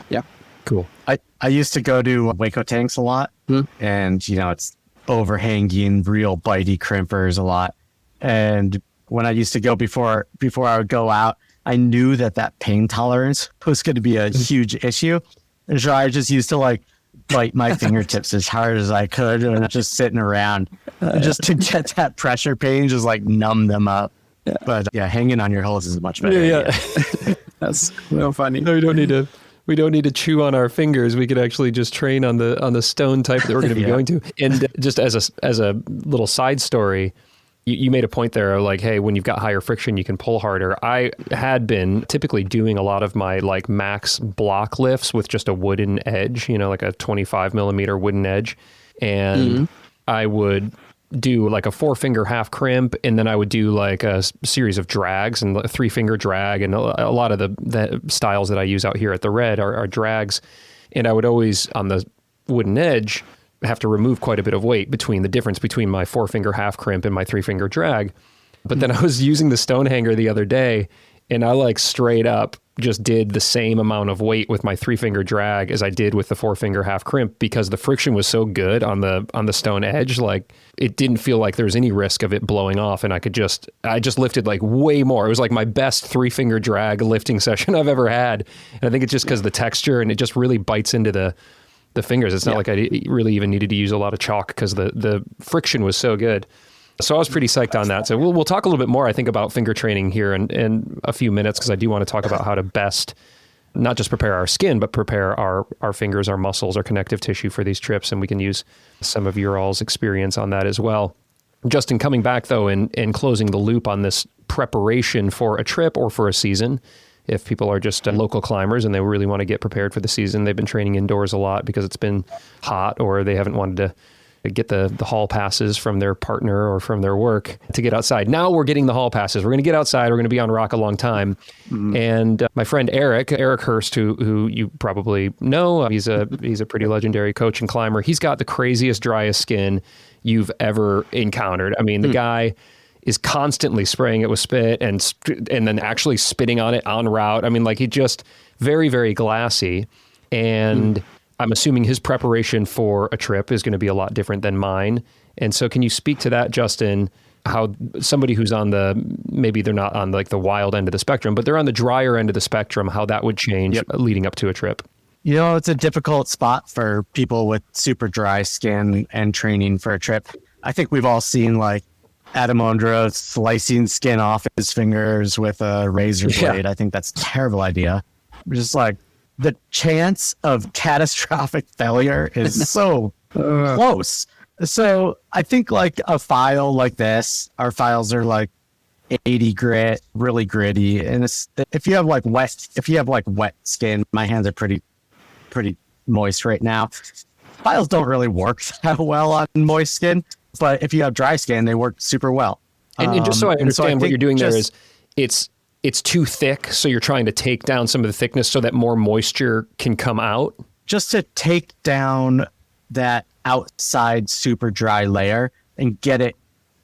Yeah. Cool. I used to go to Waco tanks a lot, and you know, it's overhanging, real bitey crimpers a lot. And when I used to go before I would go out, I knew that pain tolerance was going to be a huge issue. And so I just used to like bite my fingertips as hard as I could and just sitting around just to get that pressure pain, just like numb them up. Yeah. But yeah, hanging on your hose is much better. Yeah. That's real funny. No, we don't need to chew on our fingers. We could actually just train on the stone type that we're going to be going to. And just as a little side story, you made a point there like, hey, when you've got higher friction, you can pull harder. I had been typically doing a lot of my like max block lifts with just a wooden edge, you know, like a 25 millimeter wooden edge. And I would do like a 4-finger half crimp, and then I would do like a series of drags and a 3-finger drag. And a lot of the styles that I use out here at the Red are drags. And I would always, on the wooden edge, have to remove quite a bit of weight between the difference between my 4-finger half crimp and my 3-finger drag. But then I was using the stone hanger the other day, and I like straight up just did the same amount of weight with my 3-finger drag as I did with the 4-finger half crimp, because the friction was so good on the stone edge. Like it didn't feel like there was any risk of it blowing off, and I just lifted like way more. It was like my best 3-finger drag lifting session I've ever had. And I think it's just because the texture, and it just really bites into the fingers. It's not like I really even needed to use a lot of chalk because the friction was so good. So I was pretty psyched on that. So we'll talk a little bit more, I think, about finger training here in a few minutes, because I do want to talk about how to best not just prepare our skin, but prepare our fingers, our muscles, our connective tissue for these trips. And we can use some of your all's experience on that as well. Justin, coming back though and closing the loop on this preparation for a trip or for a season. If people are just local climbers and they really want to get prepared for the season, they've been training indoors a lot because it's been hot, or they haven't wanted to get the hall passes from their partner or from their work to get outside. Now we're getting the hall passes. We're going to get outside. We're going to be on rock a long time. And my friend Eric Hurst, who you probably know, he's a pretty legendary coach and climber. He's got the craziest, driest skin you've ever encountered. I mean, the guy is constantly spraying it with spit and then actually spitting on it en route. I mean, like, he just very, very glassy. And I'm assuming his preparation for a trip is going to be a lot different than mine. And so can you speak to that, Justin, how somebody who's maybe they're not on like the wild end of the spectrum, but they're on the drier end of the spectrum, how that would change leading up to a trip? You know, it's a difficult spot for people with super dry skin and training for a trip. I think we've all seen like Adam Ondra slicing skin off his fingers with a razor blade. I think that's a terrible idea. Just like the chance of catastrophic failure is so close. So I think like a file like this, our files are like 80 grit, really gritty. And if you have like wet skin, my hands are pretty moist right now. Files don't really work that well on moist skin, but if you have dry skin, they work super well. And just so I and so I understand, what think you're doing there just- is it's too thick, so you're trying to take down some of the thickness so that more moisture can come out? just to take down that outside super dry layer and get it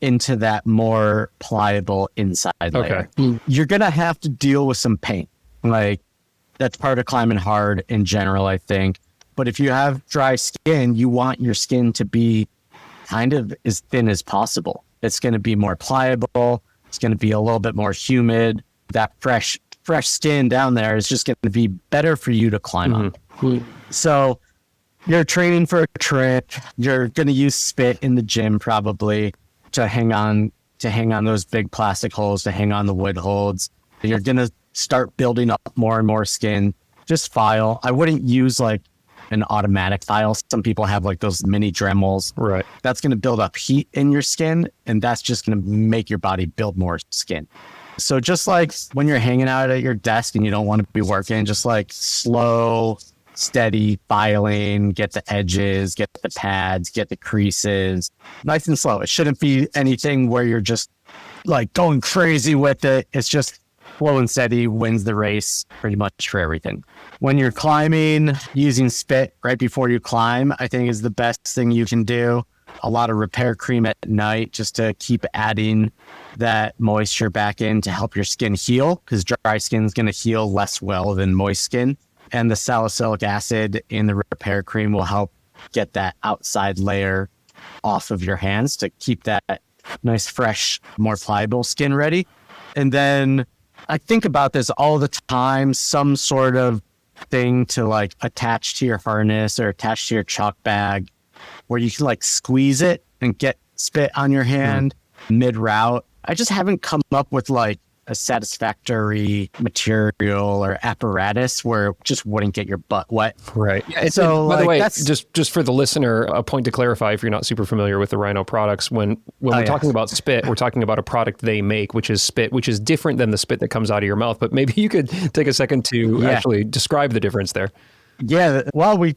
into that more pliable inside layer. You're going to have to deal with some pain. Like, that's part of climbing hard in general, I think. But if you have dry skin, you want your skin to be kind of as thin as possible. It's going to be more pliable. It's going to be a little bit more humid. That fresh skin down there is just going to be better for you to climb on. So you're training for a trip. You're going to use spit in the gym probably to hang on those big plastic holes, to hang on the wood holds. You're going to start building up more and more skin. Just file. I wouldn't use like an automatic file. Some people have like those mini Dremels. Right. That's going to build up heat in your skin, and that's just going to make your body build more skin. So just like when you're hanging out at your desk and you don't want to be working, just like slow, steady filing, get the edges, get the pads, get the creases, nice and slow. It shouldn't be anything where you're just like going crazy with it. It's just slow and steady wins the race pretty much for everything. When you're climbing, using spit right before you climb, I think is the best thing you can do. A lot of repair cream at night just to keep adding that moisture back in to help your skin heal, because dry skin is going to heal less well than moist skin. And the salicylic acid in the repair cream will help get that outside layer off of your hands to keep that nice, fresh, more pliable skin ready. And then I think about this all the time, some sort of thing to like attach to your harness or attach to your chalk bag where you can like squeeze it and get spit on your hand mid-route. I just haven't come up with like a satisfactory material or apparatus where it just wouldn't get your butt wet. Right. Yeah, so by the way, that's just for the listener, a point to clarify if you're not super familiar with the Rhino products, when we're talking about spit, we're talking about a product they make, which is spit, which is different than the spit that comes out of your mouth. But maybe you could take a second to actually describe the difference there. Yeah. Well, we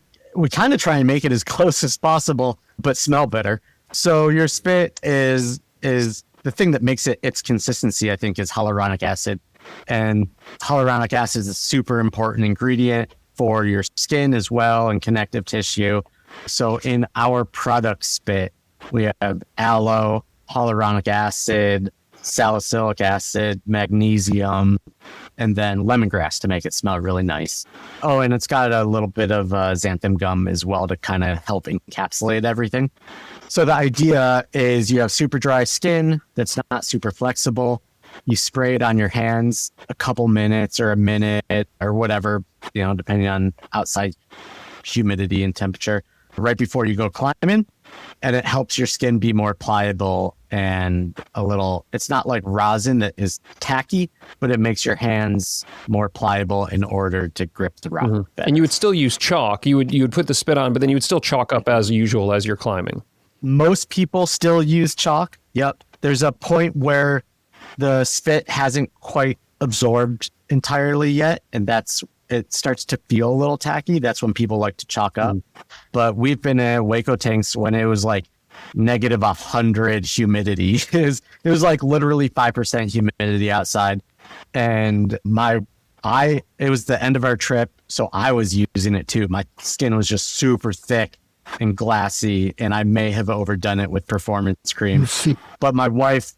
kind of try and make it as close as possible, but smell better. So your spit is the thing that makes it its consistency, I think, is hyaluronic acid. And hyaluronic acid is a super important ingredient for your skin as well and connective tissue. So in our product spit, we have aloe, hyaluronic acid, salicylic acid, magnesium, and then lemongrass to make it smell really nice. Oh, and it's got a little bit of xanthan gum as well to kind of help encapsulate everything. So the idea is you have super dry skin that's not super flexible. You spray it on your hands a couple minutes or a minute or whatever, depending on outside humidity and temperature right before you go climbing. And it helps your skin be more pliable and it's not like rosin that is tacky, but it makes your hands more pliable in order to grip the rock. Better. And you would still use chalk. You would put the spit on, but then you would still chalk up as usual as you're climbing. Most people still use chalk. Yep. There's a point where the spit hasn't quite absorbed entirely yet, and it starts to feel a little tacky. That's when people like to chalk up. But we've been in Waco tanks when it was like negative 100 humidity. It was like literally 5% humidity outside. And it was the end of our trip, so I was using it too. My skin was just super thick and glassy, and I may have overdone it with performance cream. But my wife,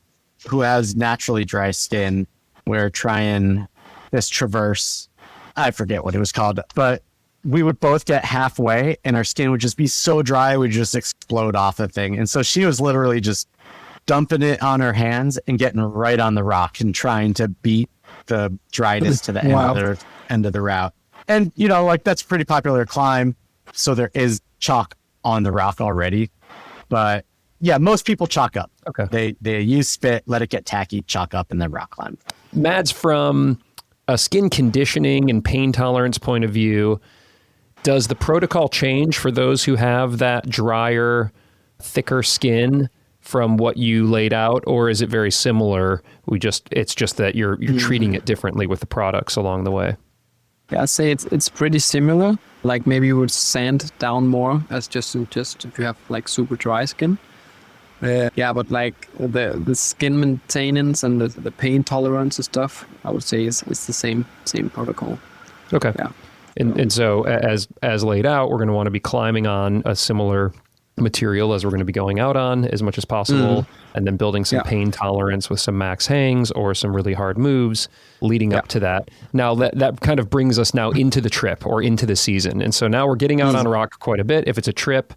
who has naturally dry skin, we're trying this Traverse. I forget what it was called, but we would both get halfway and our skin would just be so dry, we'd just explode off the thing. And so she was literally just dumping it on her hands and getting right on the rock and trying to beat the dryness to the end of the route. And, that's a pretty popular climb. So there is chalk on the rock already. But yeah, most people chalk up. Okay. They use spit, let it get tacky, chalk up, and then rock climb. Mads, from a skin conditioning and pain tolerance point of view, does the protocol change for those who have that drier, thicker skin from what you laid out, or is it very similar? It's just that you're treating it differently with the products along the way. Yeah, I'd say it's pretty similar. Like maybe you would sand down more as just if you have like super dry skin. Yeah, but like the skin maintenance and the pain tolerance and stuff, I would say is the same protocol. Okay. Yeah. And so as laid out, we're going to want to be climbing on a similar material as we're going to be going out on as much as possible, and then building some pain tolerance with some max hangs or some really hard moves leading up to that. Now that kind of brings us now into the trip or into the season. And so now we're getting out on rock quite a bit. If it's a trip,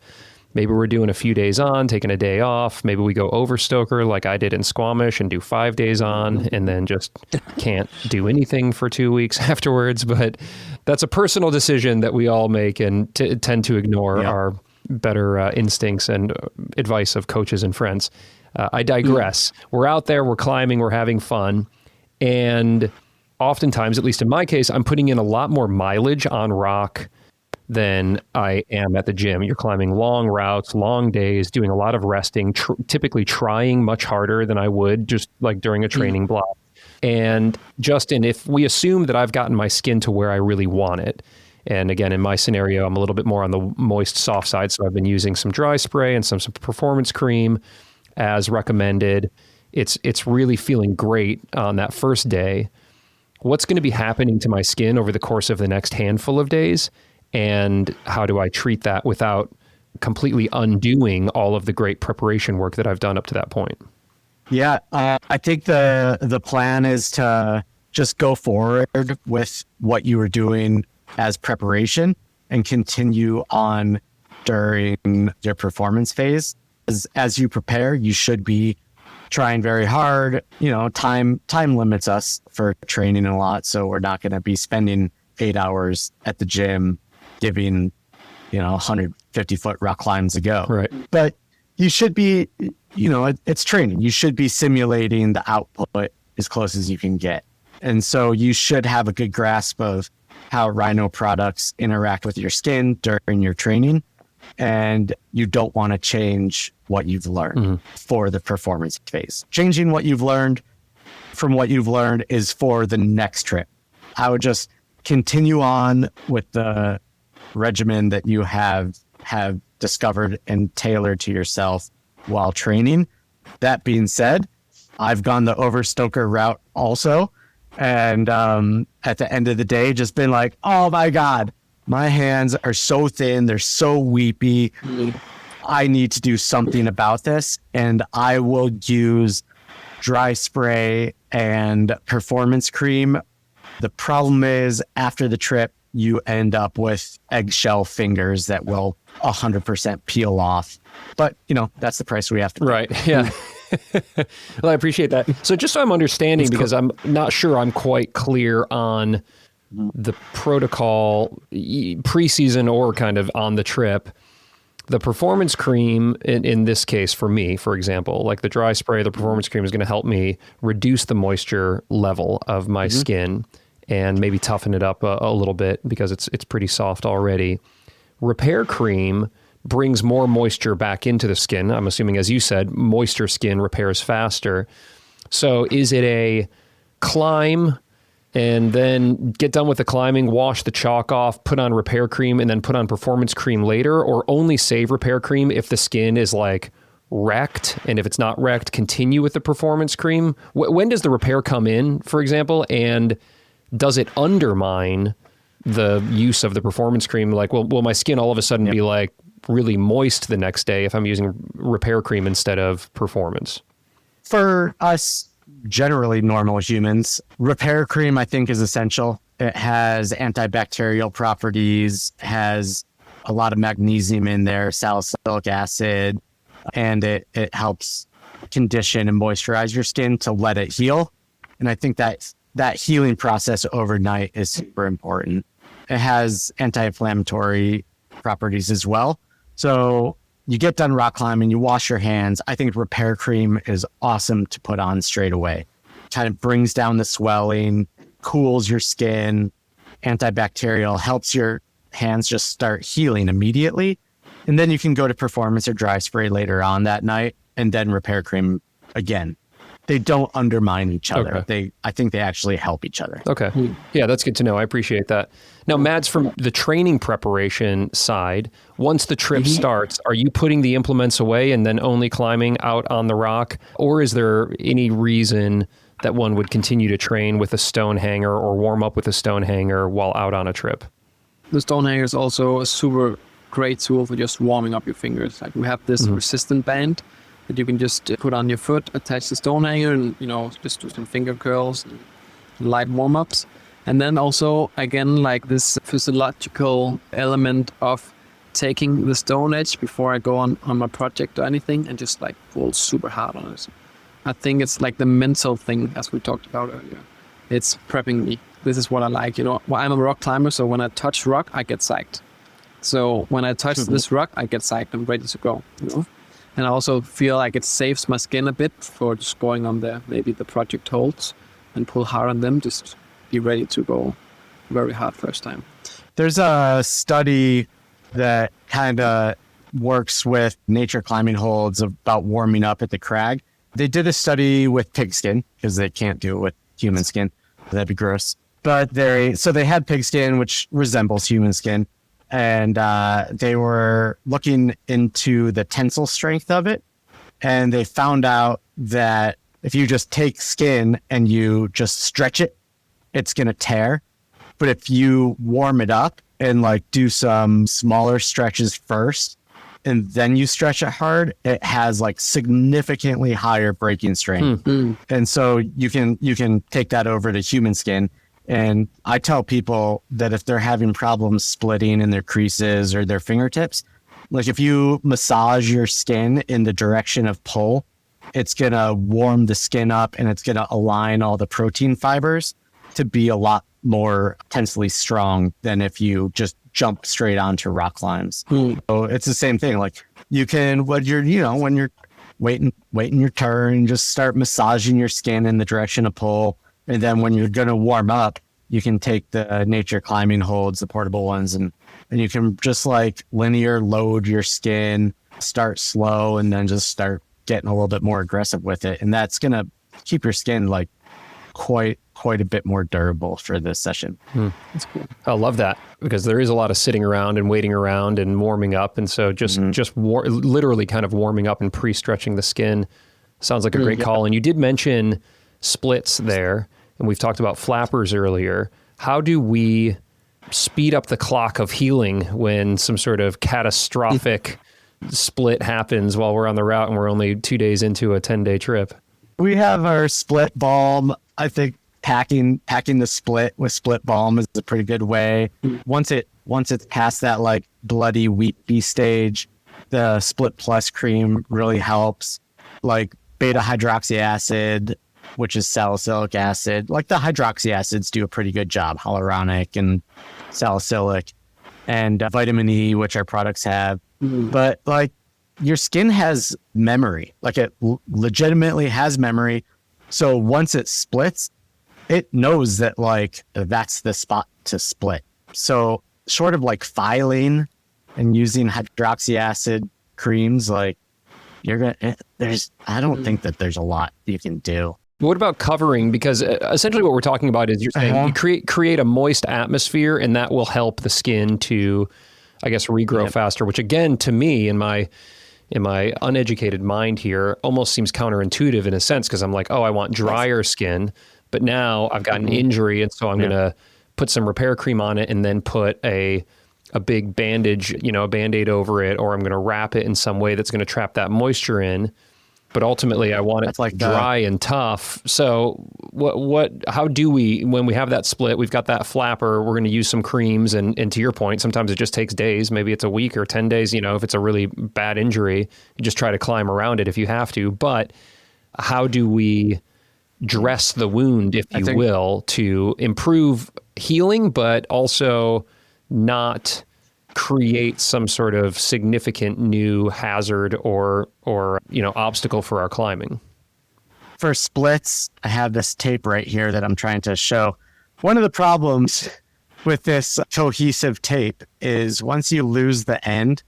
maybe we're doing a few days on, taking a day off. Maybe we go over Stoker like I did in Squamish and do 5 days on and then just can't do anything for 2 weeks afterwards. But that's a personal decision that we all make and tend to ignore our better instincts and advice of coaches and friends. I digress. We're out there, we're climbing, we're having fun. And oftentimes, at least in my case, I'm putting in a lot more mileage on rock than I am at the gym. You're climbing long routes, long days, doing a lot of resting, typically trying much harder than I would just like during a training block. And Justin, if we assume that I've gotten my skin to where I really want it, and again, in my scenario, I'm a little bit more on the moist, soft side. So I've been using some dry spray and some performance cream as recommended. It's really feeling great on that first day. What's going to be happening to my skin over the course of the next handful of days? And how do I treat that without completely undoing all of the great preparation work that I've done up to that point? Yeah, I think the plan is to just go forward with what you were doing as preparation and continue on during your performance phase. As you prepare, you should be trying very hard. You know, time limits us for training a lot, so we're not going to be spending 8 hours at the gym giving, 150-foot rock climbs a go. Right. But you should be, it's training. You should be simulating the output as close as you can get. And so you should have a good grasp of how Rhino products interact with your skin during your training. And you don't want to change what you've learned for the performance phase. Changing what you've learned from what you've learned is for the next trip. I would just continue on with the regimen that you have discovered and tailored to yourself while training. That being said, I've gone the Overstoker route also. And at the end of the day, just been like, oh my God, my hands are so thin. They're so weepy. I need to do something about this. And I will use dry spray and performance cream. The problem is after the trip, you end up with eggshell fingers that will 100% peel off. But, that's the price we have to pay. Right. Yeah. Well, I appreciate that. So just so I'm understanding, because I'm not sure I'm quite clear on the protocol preseason or kind of on the trip, the performance cream in this case for me, for example, like the dry spray, the performance cream is going to help me reduce the moisture level of my skin and maybe toughen it up a little bit because it's pretty soft already. Repair cream brings more moisture back into the skin. I'm assuming, as you said, moisture skin repairs faster. So is it a climb and then get done with the climbing, wash the chalk off, put on repair cream, and then put on performance cream later, or only save repair cream if the skin is like wrecked? And if it's not wrecked, continue with the performance cream? When does the repair come in, for example? And does it undermine the use of the performance cream? Like, will my skin all of a sudden be like really moist the next day if I'm using repair cream instead of performance? For us, generally normal humans, repair cream, I think, is essential. It has antibacterial properties, has a lot of magnesium in there, salicylic acid, and it helps condition and moisturize your skin to let it heal. And I think that healing process overnight is super important. It has anti-inflammatory properties as well. So you get done rock climbing, you wash your hands. I think repair cream is awesome to put on straight away. Kind of brings down the swelling, cools your skin, antibacterial, helps your hands just start healing immediately. And then you can go to performance or dry spray later on that night and then repair cream again. they don't undermine each other. Okay. I think they actually help each other. Okay. Yeah, that's good to know. I appreciate that. Now, Mads, from the training preparation side, once the trip starts, are you putting the implements away and then only climbing out on the rock? Or is there any reason that one would continue to train with a stone hanger or warm up with a stone hanger while out on a trip? The stone hanger is also a super great tool for just warming up your fingers. Like we have this resistant band that you can just put on your foot, attach the stone hanger, and just do some finger curls and light warm-ups. And then also, again, like this physiological element of taking the stone edge before I go on my project or anything and just like pull super hard on it. I think it's like the mental thing, as we talked about earlier. It's prepping me. This is what I like. Well, I'm a rock climber, so when I touch rock, I get psyched. So when I touch this rock, I get psyched. I'm ready to go. And I also feel like it saves my skin a bit for just going on maybe the project holds and pull hard on them. Just be ready to go very hard first time. There's a study that kind of works with nature climbing holds about warming up at the crag. They did a study with pig skin because they can't do it with human skin. That'd be gross. But they had pig skin, which resembles human skin. And they were looking into the tensile strength of it. And they found out that if you just take skin and you just stretch it, it's going to tear. But if you warm it up and like do some smaller stretches first, and then you stretch it hard, it has like significantly higher breaking strength. And so you can take that over to human skin. And I tell people that if they're having problems splitting in their creases or their fingertips, like if you massage your skin in the direction of pull, it's going to warm the skin up and it's going to align all the protein fibers to be a lot more tensely strong than if you just jump straight onto rock climbs. So it's the same thing. Like you can, when you're waiting your turn, just start massaging your skin in the direction of pull. And then when you're going to warm up, you can take the nature climbing holds, the portable ones, and you can just like linear load your skin, start slow, and then just start getting a little bit more aggressive with it. And that's going to keep your skin like quite a bit more durable for this session. That's cool. I love that because there is a lot of sitting around and waiting around and warming up. And so just literally kind of warming up and pre-stretching the skin sounds like a great call. And you did mention splits there, and we've talked about flappers earlier. How do we speed up the clock of healing when some sort of catastrophic split happens while we're on the route and we're only 2 days into a 10-day trip? We have our split balm. I think packing the split with split balm is a pretty good way. Once it's past that like bloody weepy stage, the split plus cream really helps. Like beta hydroxy acid, which is salicylic acid. Like the hydroxy acids do a pretty good job, hyaluronic and salicylic, and vitamin E, which our products have. But like your skin has memory, like it legitimately has memory. So once it splits, it knows that like that's the spot to split. So short of like filing and using hydroxy acid creams, like I don't think that there's a lot you can do. What about covering? Because essentially what we're talking about is you're saying you create a moist atmosphere, and that will help the skin to, I guess, regrow faster, which again, to me, in my uneducated mind here, almost seems counterintuitive in a sense, because I'm like, oh, I want drier skin, but now I've got an injury, and so I'm going to put some repair cream on it and then put a big bandage, a Band-Aid over it, or I'm going to wrap it in some way that's going to trap that moisture in. But ultimately, I want it like dry and tough. So how do we, when we have that split, we've got that flapper, we're going to use some creams. And to your point, sometimes it just takes days. Maybe it's a week or 10 days, if it's a really bad injury, you just try to climb around it if you have to. But how do we dress the wound, if you will, to improve healing, but also not create some sort of significant new hazard or obstacle for our climbing? For splits, I have this tape right here that I'm trying to show. One of the problems with this cohesive tape is once you lose the end,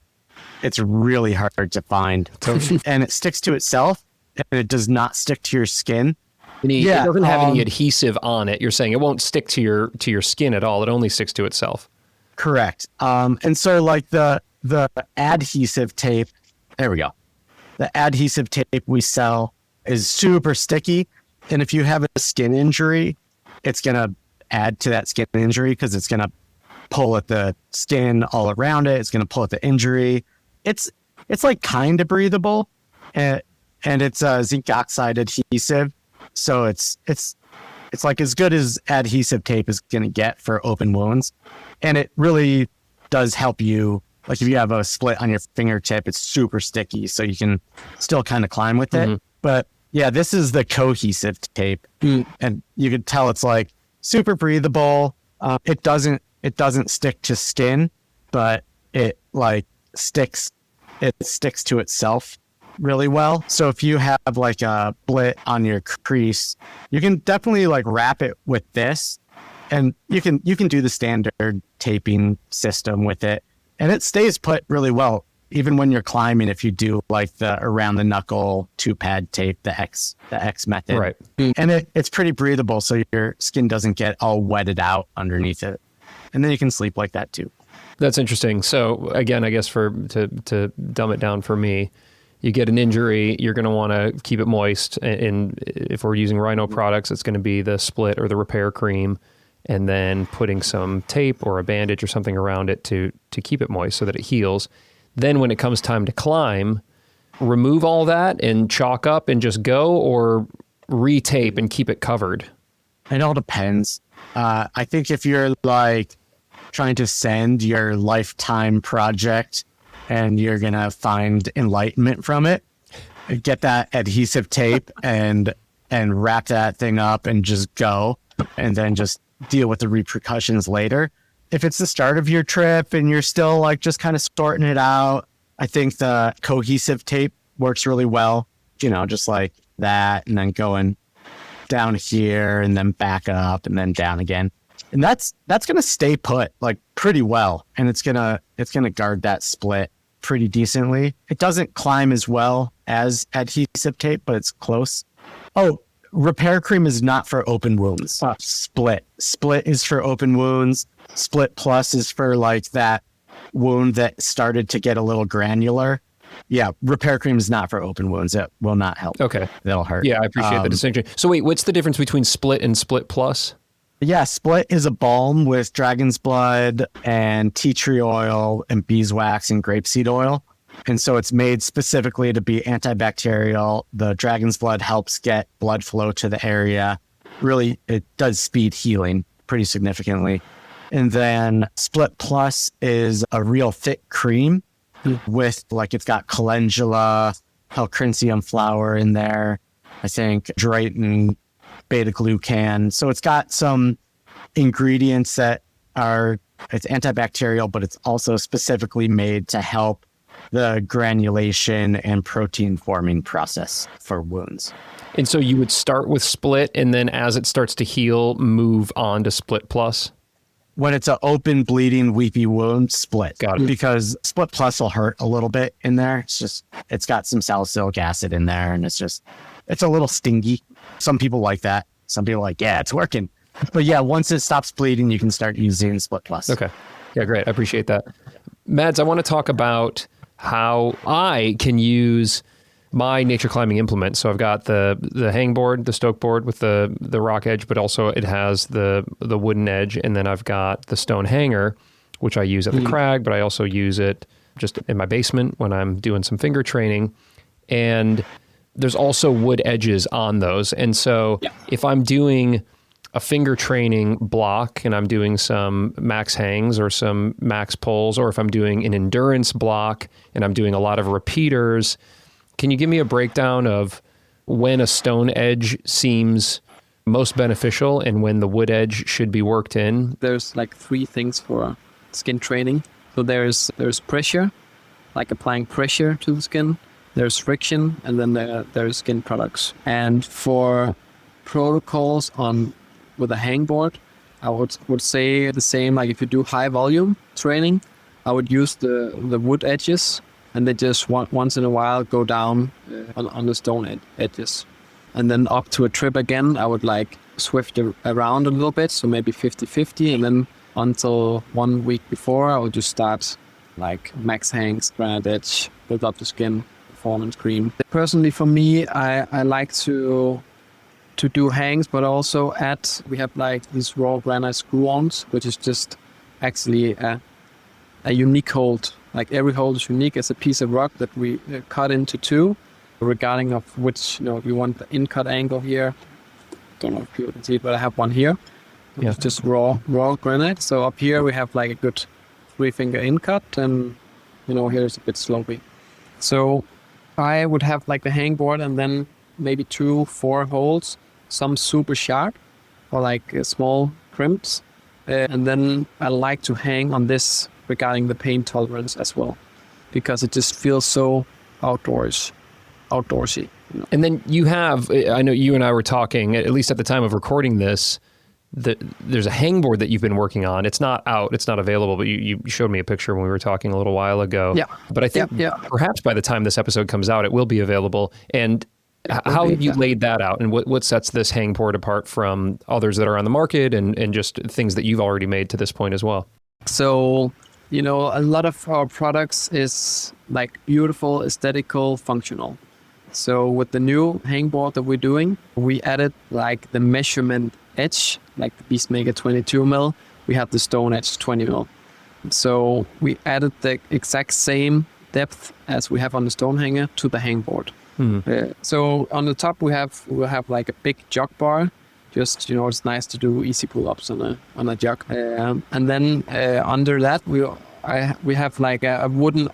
it's really hard to find. And it sticks to itself. and it does not stick to your skin. It doesn't have any adhesive on it. You're saying it won't stick to your skin at all. It only sticks to itself. Correct. And so like the adhesive tape, there we go. The adhesive tape we sell is super sticky. And if you have a skin injury, it's going to add to that skin injury because it's going to pull at the skin all around it. It's going to pull at the injury. It's like kind of breathable, and it's a zinc oxide adhesive. So it's like as good as adhesive tape is going to get for open wounds. And it really does help you. Like if you have a split on your fingertip, it's super sticky. So you can still kind of climb with it. But yeah, this is the cohesive tape. And you can tell it's like super breathable. It doesn't stick to skin, but it like sticks to itself really well. So if you have like a split on your crease, you can definitely like wrap it with this, and you can do the standard taping system with it, and it stays put really well even when you're climbing. If you do like the around the knuckle 2-pad tape, the X method, right? And it's pretty breathable, so your skin doesn't get all wetted out underneath it, and then you can sleep like that too. That's interesting. So again, I guess to dumb it down for me, you get an injury, you're going to want to keep it moist. And if we're using Rhino products, it's going to be the split or the repair cream, and then putting some tape or a bandage or something around it to keep it moist so that it heals. Then when it comes time to climb, remove all that and chalk up and just go, or retape and keep it covered? It all depends. I think if you're like trying to send your lifetime project and you're going to find enlightenment from it, get that adhesive tape and wrap that thing up and just go, and then just deal with the repercussions later. If it's the start of your trip and you're still like just kind of sorting it out, I think the cohesive tape works really well, just like that, and then going down here and then back up and then down again. And that's going to stay put like pretty well. And it's going to guard that split pretty decently. It doesn't climb as well as adhesive tape, but it's close. Oh, repair cream is not for open wounds. Split is for open wounds. Split plus is for like that wound that started to get a little granular. Yeah, repair cream is not for open wounds. It will not help. Okay. That'll hurt. Yeah, I appreciate the distinction. So wait, what's the difference between split and split plus? Yeah, split is a balm with dragon's blood and tea tree oil and beeswax and grapeseed oil. And so it's made specifically to be antibacterial. The dragon's blood helps get blood flow to the area. Really, it does speed healing pretty significantly. And then split plus is a real thick cream with like, it's got calendula, halcrinium flower in there, I think Drayton, beta-glucan. So it's got some ingredients that it's antibacterial, but it's also specifically made to help the granulation and protein forming process for wounds. And so you would start with split, and then as it starts to heal, move on to split plus? When it's an open, bleeding, weepy wound, split. Got it. Because split plus will hurt a little bit in there. It's got some salicylic acid in there, and it's a little stingy. Some people like that. Some people are like, yeah, it's working. But yeah, once it stops bleeding, you can start using split plus. Okay. Yeah, great. I appreciate that. Mads, I want to talk about how I can use my nature climbing implement. So I've got the hangboard, the stoke board with the rock edge, but also it has the wooden edge. And then I've got the stone hanger, which I use at the crag, but I also use it just in my basement when I'm doing some finger training. And there's also wood edges on those. And so if I'm doing a finger training block and I'm doing some max hangs or some max pulls, or if I'm doing an endurance block and I'm doing a lot of repeaters, can you give me a breakdown of when a stone edge seems most beneficial and when the wood edge should be worked in? There's like 3 things for skin training. So there's pressure, like applying pressure to the skin. There's friction, and then there's skin products. And for protocols with a hangboard, I would say the same. Like if you do high volume training, I would use the wood edges and they just once in a while go down on the stone edges. And then up to a trip again, I would like swift around a little bit, so maybe 50-50, and then until 1 week before, I would just start like max hangs, granite edge, build up the skin, performance cream. Personally, for me, I like to do hangs, but also we have like these raw granite screw-ons, which is just actually a unique hold. Like every hold is unique as a piece of rock that we cut into two, regarding of which, you want the in-cut angle here. Don't know if people can see it, but I have one here. Yeah. It's just raw granite. So up here we have like a good 3-finger in-cut, and here's a bit slopey. So I would have like the hangboard and then maybe 2-4 holes, some super sharp or like small crimps. And then I like to hang on this regarding the pain tolerance as well, because it just feels so outdoorsy. And then you have, I know you and I were talking, at least at the time of recording this, there's a hangboard that you've been working on. It's not out, it's not available, but you showed me a picture when we were talking a little while ago. Yeah. But I think perhaps by the time this episode comes out, it will be available. And how have you laid that out, and what sets this hangboard apart from others that are on the market and just things that you've already made to this point as well? So, a lot of our products is like beautiful, aesthetical, functional. So with the new hangboard that we're doing, we added like the measurement edge, like the Beastmaker 22 mil. We have the stone edge 20 mil. So we added the exact same depth as we have on the stone hanger to the hangboard. So on the top we'll have like a big jog bar. Just it's nice to do easy pull-ups on a jog. And then under that we have like a wooden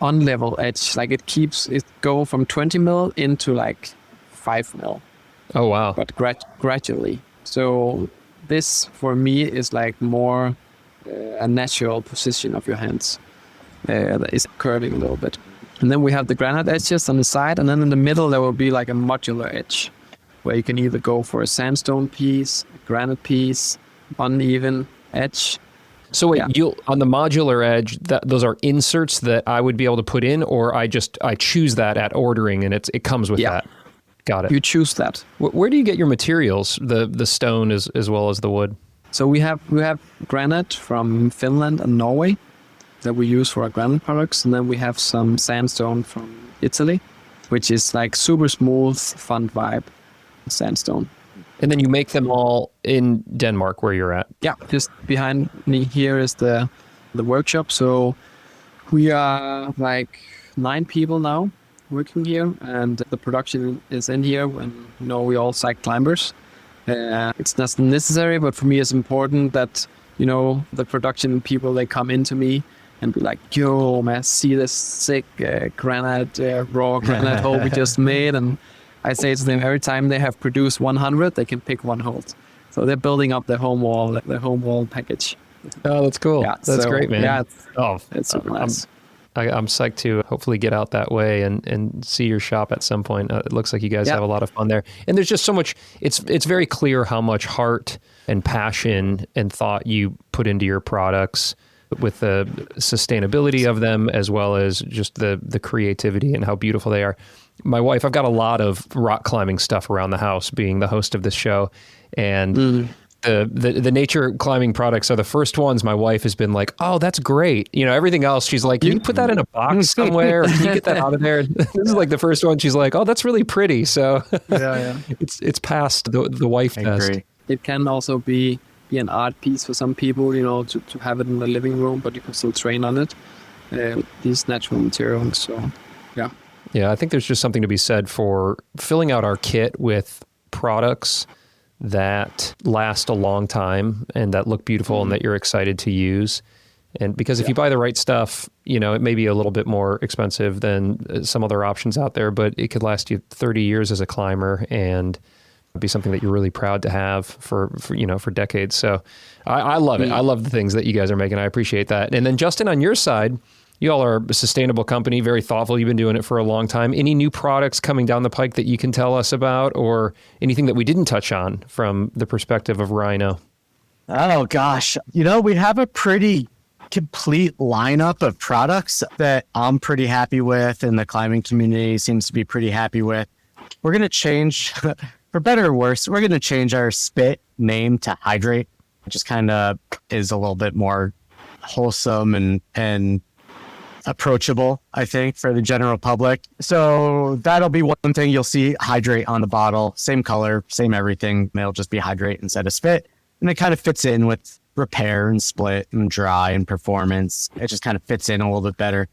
on-level edge. Like it go from 20 mil into like 5 mil. Oh wow! But gradually. So this for me is like more a natural position of your hands. That is curving a little bit. And then we have the granite edges on the side, and then in the middle there will be like a modular edge, where you can either go for a sandstone piece, a granite piece, uneven edge. So wait, on the modular edge, those are inserts that I would be able to put in, or I choose that at ordering and it comes with that? Got it. You choose that. Where do you get your materials, the stone as well as the wood? So we have granite from Finland and Norway that we use for our granite products, and then we have some sandstone from Italy, which is like super smooth, fun vibe sandstone. And then you make them all in Denmark, where you're at? Yeah, just behind me here is the workshop. So we are like 9 people now working here, and the production is in here. And we all psych climbers. It's not necessary, but for me it's important that the production people, they come into me and be like, yo man, see this sick granite raw granite hole we just made. And I say to them, every time they have produced 100, they can pick one hold. So they're building up their home wall package. Oh, that's cool. Yeah, that's great, man. Yeah, it's super nice. I'm psyched to hopefully get out that way and see your shop at some point. It looks like you guys have a lot of fun there. And there's just so much, it's very clear how much heart and passion and thought you put into your products, with the sustainability of them, as well as just the creativity and how beautiful they are. My wife, I've got a lot of rock climbing stuff around the house, being the host of this show. And the nature climbing products are the first ones my wife has been like, oh, that's great. Everything else, she's like, can you put that in a box somewhere? Or can you get that out of there? This is like the first one. She's like, oh, that's really pretty. So it's past the wife test. Agree. It can also be an art piece for some people, to have it in the living room, but you can still train on it. These natural materials. So, yeah. Yeah, I think there's just something to be said for filling out our kit with products that last a long time and that look beautiful and that you're excited to use. And because if you buy the right stuff, it may be a little bit more expensive than some other options out there, but it could last you 30 years as a climber and be something that you're really proud to have for decades. So I love it. I love the things that you guys are making. I appreciate that. And then Justin, on your side, you all are a sustainable company, very thoughtful. You've been doing it for a long time. Any new products coming down the pike that you can tell us about, or anything that we didn't touch on from the perspective of Rhino? Oh gosh. We have a pretty complete lineup of products that I'm pretty happy with and the climbing community seems to be pretty happy with. We're going to change, for better or worse, we're going to change our spit name to Hydrate. It just kind of is a little bit more wholesome and approachable, I think, for the general public. So that'll be one thing. You'll see Hydrate on the bottle, same color, same everything. It'll just be Hydrate instead of spit. And it kind of fits in with repair and split and dry and performance. It just kind of fits in a little bit better.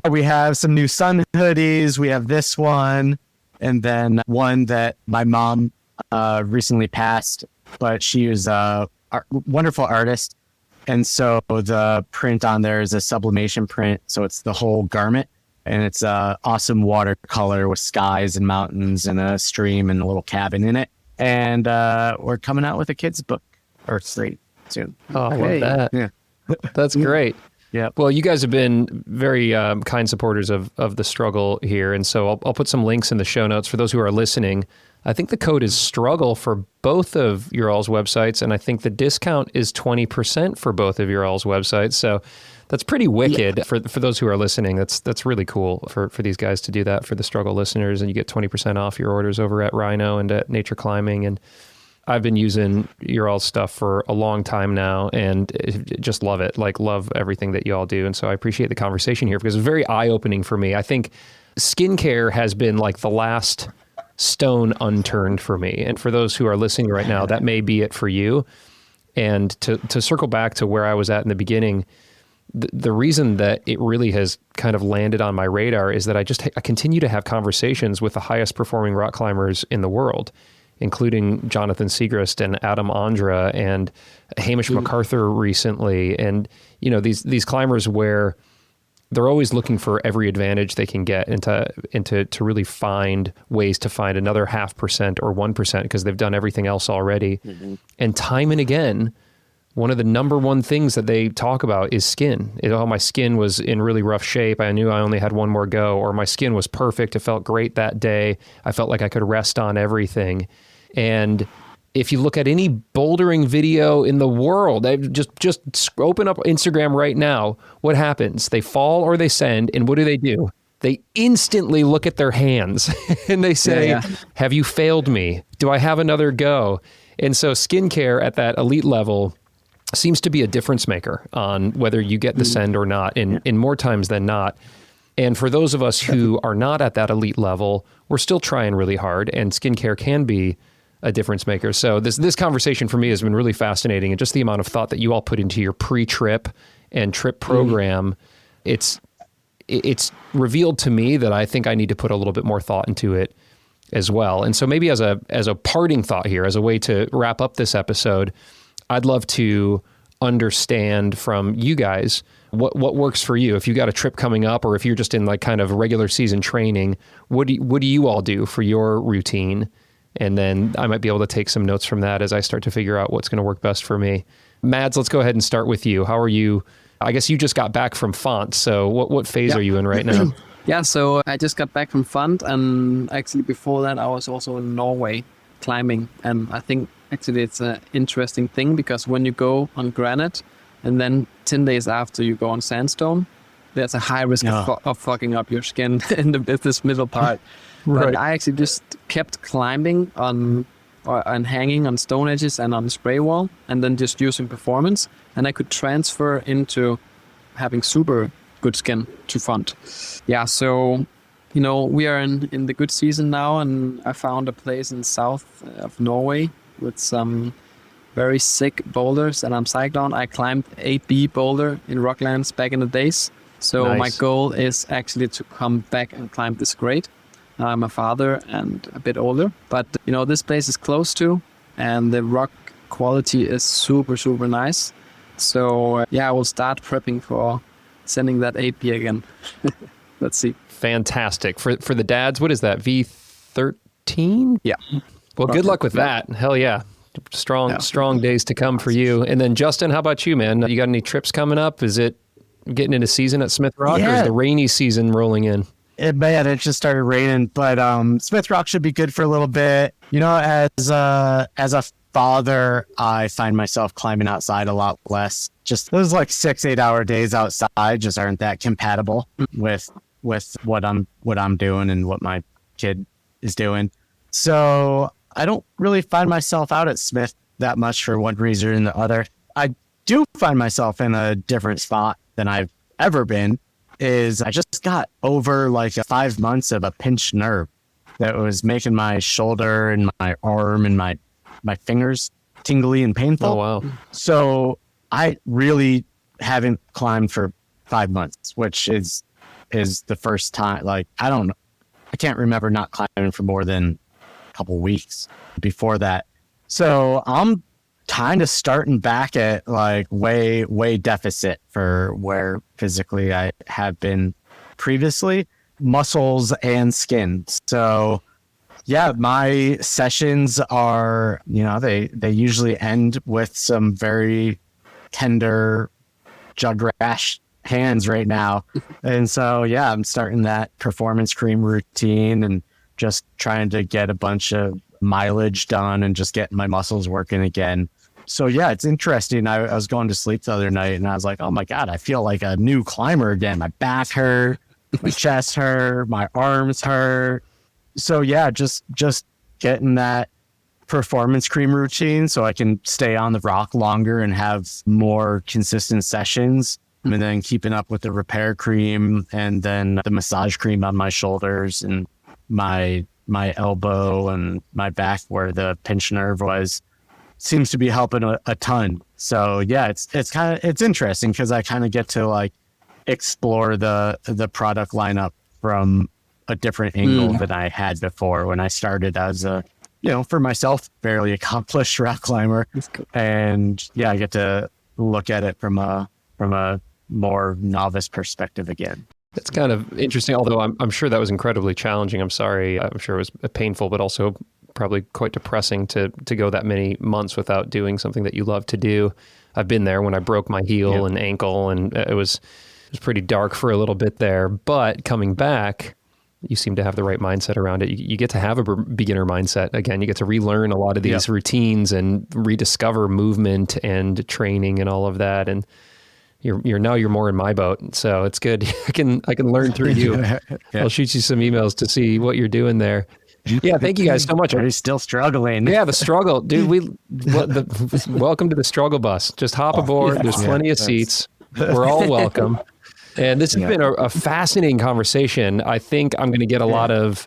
We have some new sun hoodies. We have this one, and then one that my mom recently passed, but she was a wonderful artist. And so the print on there is a sublimation print. So it's the whole garment, and it's a awesome watercolor with skies and mountains and a stream and a little cabin in it. And we're coming out with a kid's book or slate soon. Oh, I love that. Yeah. That's great. Yeah. Well, you guys have been very kind supporters of the struggle here. And so I'll put some links in the show notes for those who are listening. I think the code is struggle for both of your all's websites. And I think the discount is 20% for both of your all's websites. So that's pretty wicked for those who are listening. That's really cool for these guys to do that for the struggle listeners. And you get 20% off your orders over at Rhino and at Nature Climbing. And I've been using your all's stuff for a long time now and just love it. Like, love everything that you all do. And so I appreciate the conversation here because it's very eye-opening for me. I think skincare has been like the last stone unturned for me. And for those who are listening right now, that may be it for you. And to circle back to where I was at in the beginning, the reason that it really has kind of landed on my radar is that I continue to have conversations with the highest performing rock climbers in the world, including Jonathan Siegrist and Adam Ondra and Hamish MacArthur recently. And, you know, these climbers where they're always looking for every advantage they can get and to really find ways to find another 0.5% or 1% because they've done everything else already. Mm-hmm. And time and again, one of the number one things that they talk about is skin. My skin was in really rough shape. I knew I only had one more go, or my skin was perfect. It felt great that day. I felt like I could rest on everything. And if you look at any bouldering video in the world, just open up Instagram right now. What happens? They fall or they send, and what do? They instantly look at their hands and they say, have you failed me? Do I have another go? And so skincare at that elite level seems to be a difference maker on whether you get the send or not, in more times than not. And for those of us who are not at that elite level, we're still trying really hard, and skincare can be a difference maker. So this conversation for me has been really fascinating, and just the amount of thought that you all put into your pre-trip and trip program, it's revealed to me that I think I need to put a little bit more thought into it as well. And so maybe as a parting thought here, as a way to wrap up this episode, I'd love to understand from you guys what works for you. If you got a trip coming up, or if you're just in like kind of regular season training, what do you all do for your routine? And then I might be able to take some notes from that as I start to figure out what's going to work best for me. Mads, let's go ahead and start with you. How are you? I guess you just got back from Font. So what phase are you in right now? Yeah, so I just got back from Font, and actually before that I was also in Norway climbing. And I think actually it's an interesting thing because when you go on granite and then 10 days after you go on sandstone, there's a high risk of fucking up your skin in this middle part. Right. But I actually just kept climbing and hanging on stone edges and on the spray wall, and then just using performance, and I could transfer into having super good skin to Font. Yeah, so we are in the good season now, and I found a place in south of Norway with some very sick boulders, and I'm psyched on. I climbed 8B boulder in Rocklands back in the days, so nice. My goal is actually to come back and climb this grade. I'm a father and a bit older, but this place is close to, and the rock quality is super, super nice. So I will start prepping for sending that 8B again. Let's see. Fantastic. For the dads, what is that, V13? Yeah. Well, good luck with that. Hell yeah. Strong days to come for you. And then Justin, how about you, man? You got any trips coming up? Is it getting into season at Smith Rock, or is the rainy season rolling in? It just started raining, but Smith Rock should be good for a little bit. As a father, I find myself climbing outside a lot less. Just those like 6-8 hour days outside just aren't that compatible with what I'm doing and what my kid is doing. So I don't really find myself out at Smith that much for one reason or the other. I do find myself in a different spot than I've ever been. Is I just got over like 5 months of a pinched nerve that was making my shoulder and my arm and my fingers tingly and painful. Oh, wow. So I really haven't climbed for 5 months, which is the first time. Like, I can't remember not climbing for more than a couple weeks before that. So I'm kind of starting back at like way deficit for where physically I have been previously, muscles and skin. So yeah, my sessions are, they usually end with some very tender jug rash hands right now. And so, yeah, I'm starting that performance cream routine and just trying to get a bunch of mileage done and just getting my muscles working again. So yeah, it's interesting. I was going to sleep the other night and I was like, oh my God, I feel like a new climber again. My back hurt, my chest hurt, my arms hurt. So yeah, just getting that performance cream routine so I can stay on the rock longer and have more consistent sessions. And then keeping up with the repair cream and then the massage cream on my shoulders and my elbow and my back where the pinched nerve was seems to be helping a ton. So yeah, it's interesting because I kind of get to like explore the product lineup from a different angle than I had before. When I started as a, for myself, fairly accomplished rock climber. Cool. And yeah, I get to look at it from a more novice perspective again. That's kind of interesting, although I'm sure that was incredibly challenging. I'm sorry. I'm sure it was painful, but also probably quite depressing to go that many months without doing something that you love to do. I've been there when I broke my heel and ankle, and it was pretty dark for a little bit there. But coming back, you seem to have the right mindset around it. You get to have a beginner mindset. Again, you get to relearn a lot of these routines and rediscover movement and training and all of that. And you're more in my boat. So it's good. I can learn through you. I'll shoot you some emails to see what you're doing there. Yeah, thank you guys so much. Are you still struggling? Yeah, the struggle, dude. Welcome to the struggle bus. Just hop aboard. There's plenty of seats. We're all welcome. And this has been a fascinating conversation. I think I'm going to get a lot of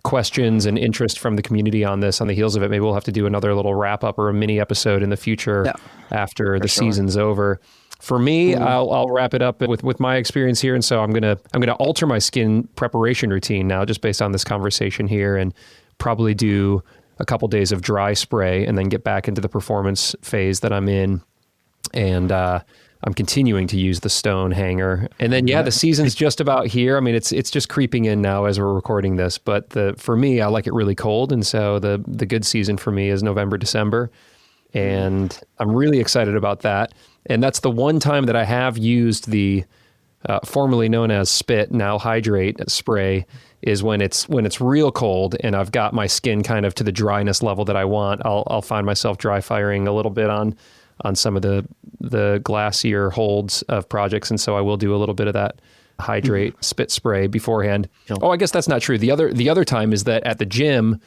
questions and interest from the community on this. On the heels of it, maybe we'll have to do another little wrap up or a mini episode in the future after the season's over. For me, I'll wrap it up with my experience here, and so I'm gonna alter my skin preparation routine now, just based on this conversation here, and probably do a couple days of dry spray, and then get back into the performance phase that I'm in, and I'm continuing to use the stone hanger, and then the season's just about here. I mean, it's just creeping in now as we're recording this, but for me, I like it really cold, and so the good season for me is November, December, and I'm really excited about that. And that's the one time that I have used the formerly known as Spit, now Hydrate spray, is when it's real cold and I've got my skin kind of to the dryness level that I want. I'll find myself dry firing a little bit on some of the glassier holds of projects, and so I will do a little bit of that Hydrate Spit spray beforehand. Oh, I guess that's not true. The other time is that at the gym,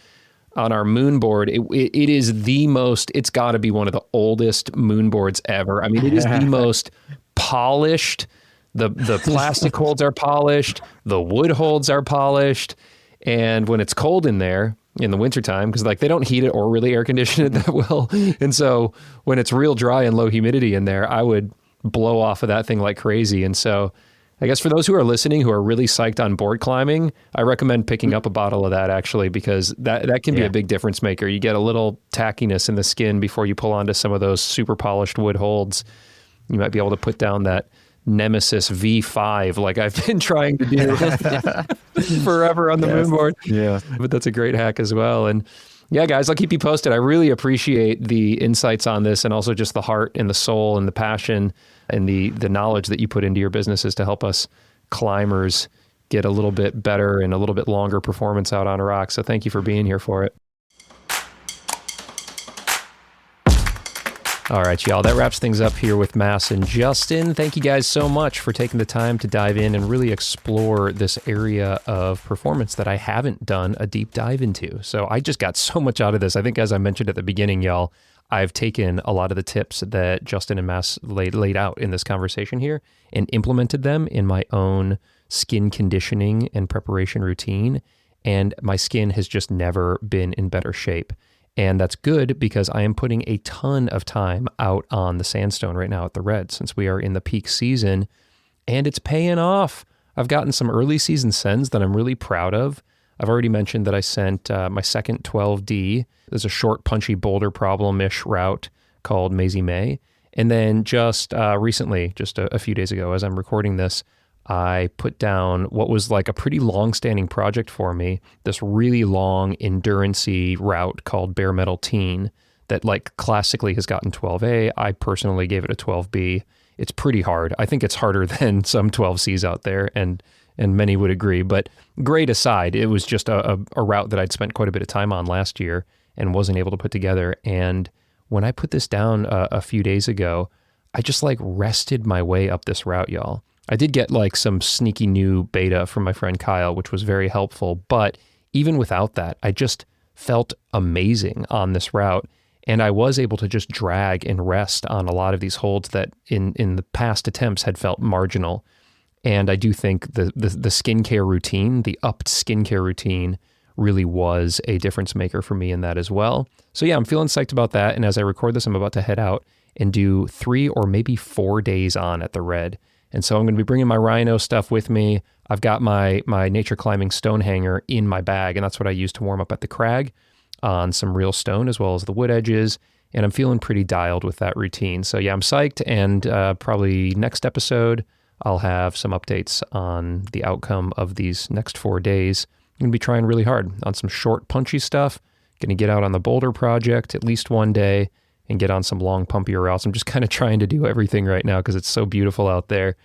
on our moon board, it is the most, it's got to be one of the oldest moon boards ever. I mean, it is the most polished. The plastic holds are polished. The wood holds are polished. And when it's cold in there in the wintertime, because like they don't heat it or really air condition it that well. And so when it's real dry and low humidity in there, I would blow off of that thing like crazy. And so I guess for those who are listening who are really psyched on board climbing, I recommend picking up a bottle of that actually, because that can be a big difference maker. You get a little tackiness in the skin before you pull onto some of those super polished wood holds. You might be able to put down that Nemesis V5 like I've been trying to do forever on the moon board. Yeah. But that's a great hack as well. And yeah, guys, I'll keep you posted. I really appreciate the insights on this, and also just the heart and the soul and the passion and the knowledge that you put into your businesses to help us climbers get a little bit better and a little bit longer performance out on a rock. So thank you for being here for it. All right, y'all, that wraps things up here with Mass and Justin. Thank you guys so much for taking the time to dive in and really explore this area of performance that I haven't done a deep dive into. So I just got so much out of this. I think, as I mentioned at the beginning, y'all, I've taken a lot of the tips that Justin and Mass laid out in this conversation here and implemented them in my own skin conditioning and preparation routine. And my skin has just never been in better shape. And that's good because I am putting a ton of time out on the sandstone right now at the Red since we are in the peak season, and it's paying off. I've gotten some early season sends that I'm really proud of. I've already mentioned that I sent my second 12D. There's a short, punchy boulder problem-ish route called Maisie May. And then just recently, just a few days ago, as I'm recording this, I put down what was like a pretty long-standing project for me, this really long endurance-y route called Bare Metal Teen that like classically has gotten 12A. I personally gave it a 12B. It's pretty hard. I think it's harder than some 12Cs out there, and many would agree. But grade aside, it was just a route that I'd spent quite a bit of time on last year and wasn't able to put together. And when I put this down a few days ago, I just like rested my way up this route, y'all. I did get like some sneaky new beta from my friend Kyle, which was very helpful. But even without that, I just felt amazing on this route. And I was able to just drag and rest on a lot of these holds that in the past attempts had felt marginal. And I do think the skincare routine, the upped skincare routine, really was a difference maker for me in that as well. So yeah, I'm feeling psyched about that. And as I record this, I'm about to head out and do 3 or maybe 4 days on at the Red. And so I'm going to be bringing my Rhino stuff with me. I've got my nature climbing stone hanger in my bag, and that's what I use to warm up at the crag on some real stone as well as the wood edges. And I'm feeling pretty dialed with that routine. So yeah, I'm psyched. And probably next episode, I'll have some updates on the outcome of these next 4 days. I'm going to be trying really hard on some short, punchy stuff. Going to get out on the boulder project at least one day and get on some long, pumpier routes. I'm just kind of trying to do everything right now because it's so beautiful out there.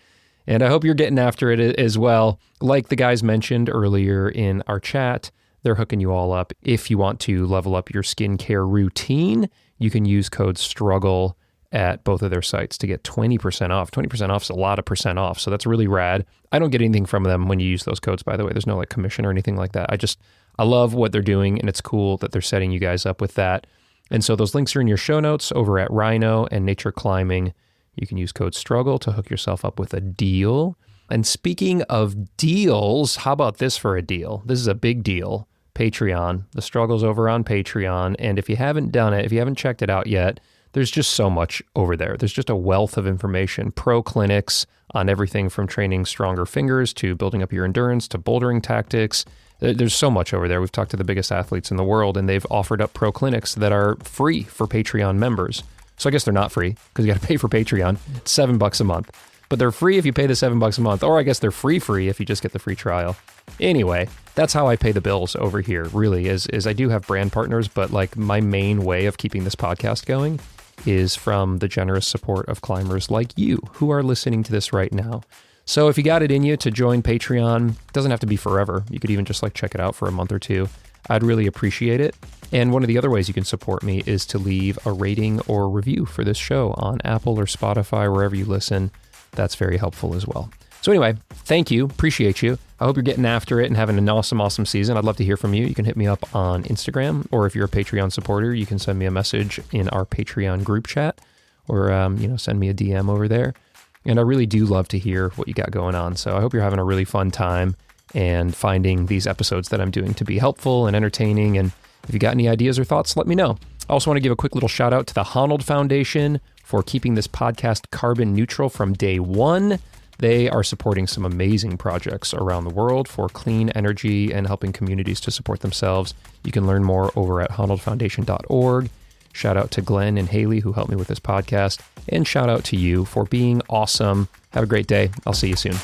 And I hope you're getting after it as well. Like the guys mentioned earlier in our chat, they're hooking you all up. If you want to level up your skincare routine, you can use code STRUGGLE at both of their sites to get 20% off. 20% off is a lot of percent off, so that's really rad. I don't get anything from them when you use those codes, by the way. There's no like commission or anything like that. I love what they're doing, and it's cool that they're setting you guys up with that. And so those links are in your show notes over at Rhino and Nature Climbing. You can use code STRUGGLE to hook yourself up with a deal. And speaking of deals, how about this for a deal? This is a big deal. Patreon. The Struggle's over on Patreon. And if you haven't done it, if you haven't checked it out yet, there's just so much over there. There's just a wealth of information. Pro clinics on everything from training stronger fingers to building up your endurance to bouldering tactics. There's so much over there. We've talked to the biggest athletes in the world, and they've offered up pro clinics that are free for Patreon members. So I guess they're not free because you got to pay for Patreon. It's $7 a month. But they're free if you pay the $7 a month, or I guess they're free if you just get the free trial. Anyway, that's how I pay the bills over here, really, is I do have brand partners, but like my main way of keeping this podcast going is from the generous support of climbers like you who are listening to this right now. So if you got it in you to join Patreon, it doesn't have to be forever. You could even just like check it out for a month or two. I'd really appreciate it. And one of the other ways you can support me is to leave a rating or review for this show on Apple or Spotify, wherever you listen. That's very helpful as well. So anyway, thank you. Appreciate you. I hope you're getting after it and having an awesome, awesome season. I'd love to hear from you. You can hit me up on Instagram, or if you're a Patreon supporter, you can send me a message in our Patreon group chat, or send me a DM over there. And I really do love to hear what you got going on. So I hope you're having a really fun time and finding these episodes that I'm doing to be helpful and entertaining. And if you got any ideas or thoughts, let me know. I also want to give a quick little shout out to the Honnold Foundation for keeping this podcast carbon neutral from day one. They are supporting some amazing projects around the world for clean energy and helping communities to support themselves. You can learn more over at honnoldfoundation.org. Shout out to Glenn and Haley who helped me with this podcast. And shout out to you for being awesome. Have a great day. I'll see you soon.